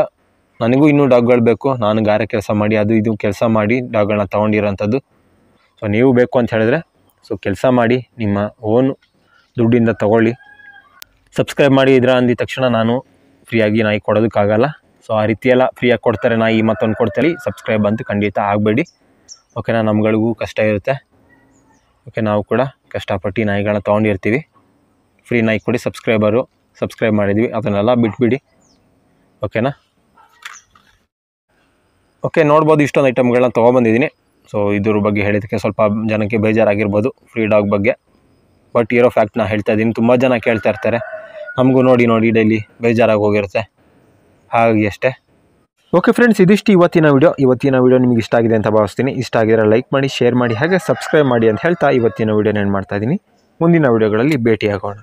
ನನಗೂ ಇನ್ನೂ ಡಾಗ್ಗಳು ಬೇಕು. ನಾನು ಗಾರೆ ಕೆಲಸ ಮಾಡಿ ಅದು ಇದು ಕೆಲಸ ಮಾಡಿ ಡಾಗ್ಗಳನ್ನ ತೊಗೊಂಡಿರೋಂಥದ್ದು. ಸೊ ನೀವು ಬೇಕು ಅಂತ ಹೇಳಿದ್ರೆ ಸೊ ಕೆಲಸ ಮಾಡಿ ನಿಮ್ಮ ಓನ್ ದುಡ್ಡಿಂದ ತೊಗೊಳ್ಳಿ. ಸಬ್ಸ್ಕ್ರೈಬ್ ಮಾಡಿ ಇದ್ರ ಅಂದಿದ ತಕ್ಷಣ ನಾನು ಫ್ರೀಯಾಗಿ ನಾಯಿ ಕೊಡೋದಕ್ಕಾಗಲ್ಲ. ಸೊ ಆ ರೀತಿಯೆಲ್ಲ ಫ್ರೀಯಾಗಿ ಕೊಡ್ತಾರೆ ನಾಯಿ ಮತ್ತೊಂದು ಕೊಡ್ತಾರೆ. ಸಬ್ಸ್ಕ್ರೈಬ್ ಅಂತ ಖಂಡಿತ ಆಗಬೇಡಿ. ಓಕೆನಾ? ನಮ್ಗಳಿಗೂ ಕಷ್ಟ ಇರುತ್ತೆ. ಓಕೆ, ನಾವು ಕೂಡ ಕಷ್ಟಪಟ್ಟು ನಾಯಿಗಳನ್ನ ತೊಗೊಂಡಿರ್ತೀವಿ. ಫ್ರೀ ನಾಯಿ ಕೊಡಿ, ಸಬ್ಸ್ಕ್ರೈಬ್ ಮಾಡಿದ್ವಿ, ಅದನ್ನೆಲ್ಲ ಬಿಟ್ಬಿಡಿ. ಓಕೆನಾ? ಓಕೆ, ನೋಡ್ಬೋದು ಇಷ್ಟೊಂದು ಐಟಮ್ಗಳನ್ನ ತೊಗೊಬಂದಿದ್ದೀನಿ. ಸೊ ಇದ್ರ ಬಗ್ಗೆ ಹೇಳಿದ್ದಕ್ಕೆ ಸ್ವಲ್ಪ ಜನಕ್ಕೆ ಬೇಜಾರಾಗಿರ್ಬೋದು ಫ್ರೀ ಡಾಗ್ ಬಗ್ಗೆ. ಬಟ್ ಇರೋ ಫ್ಯಾಕ್ಟ್ನ ಹೇಳ್ತಾ ಇದ್ದೀನಿ. ತುಂಬ ಜನ ಕೇಳ್ತಾ ಇರ್ತಾರೆ, ನಮಗೂ ನೋಡಿ ಡೈಲಿ ಬೇಜಾರಾಗಿ ಹೋಗಿರುತ್ತೆ. ಹಾಗಾಗಿ ಅಷ್ಟೇ. ಓಕೆ ಫ್ರೆಂಡ್ಸ್, ಇದಿಷ್ಟು ಇವತ್ತಿನ ವಿಡಿಯೋ ನಿಮಗೆ ಇಷ್ಟ ಆಗಿದೆ ಅಂತ ಭಾವಿಸ್ತೀನಿ. ಇಷ್ಟ ಆಗಿದ್ರೆ ಲೈಕ್ ಮಾಡಿ, ಶೇರ್ ಮಾಡಿ, ಹಾಗೆ ಸಬ್ಸ್ಕ್ರೈಬ್ ಮಾಡಿ ಅಂತ ಹೇಳ್ತಾ ಇವತ್ತಿನ ವಿಡಿಯೋನ ಏನು ಮಾಡ್ತಾ ಇದ್ದೀನಿ. ಮುಂದಿನ ವಿಡಿಯೋಗಳಲ್ಲಿ ಭೇಟಿಯಾಗೋಣ.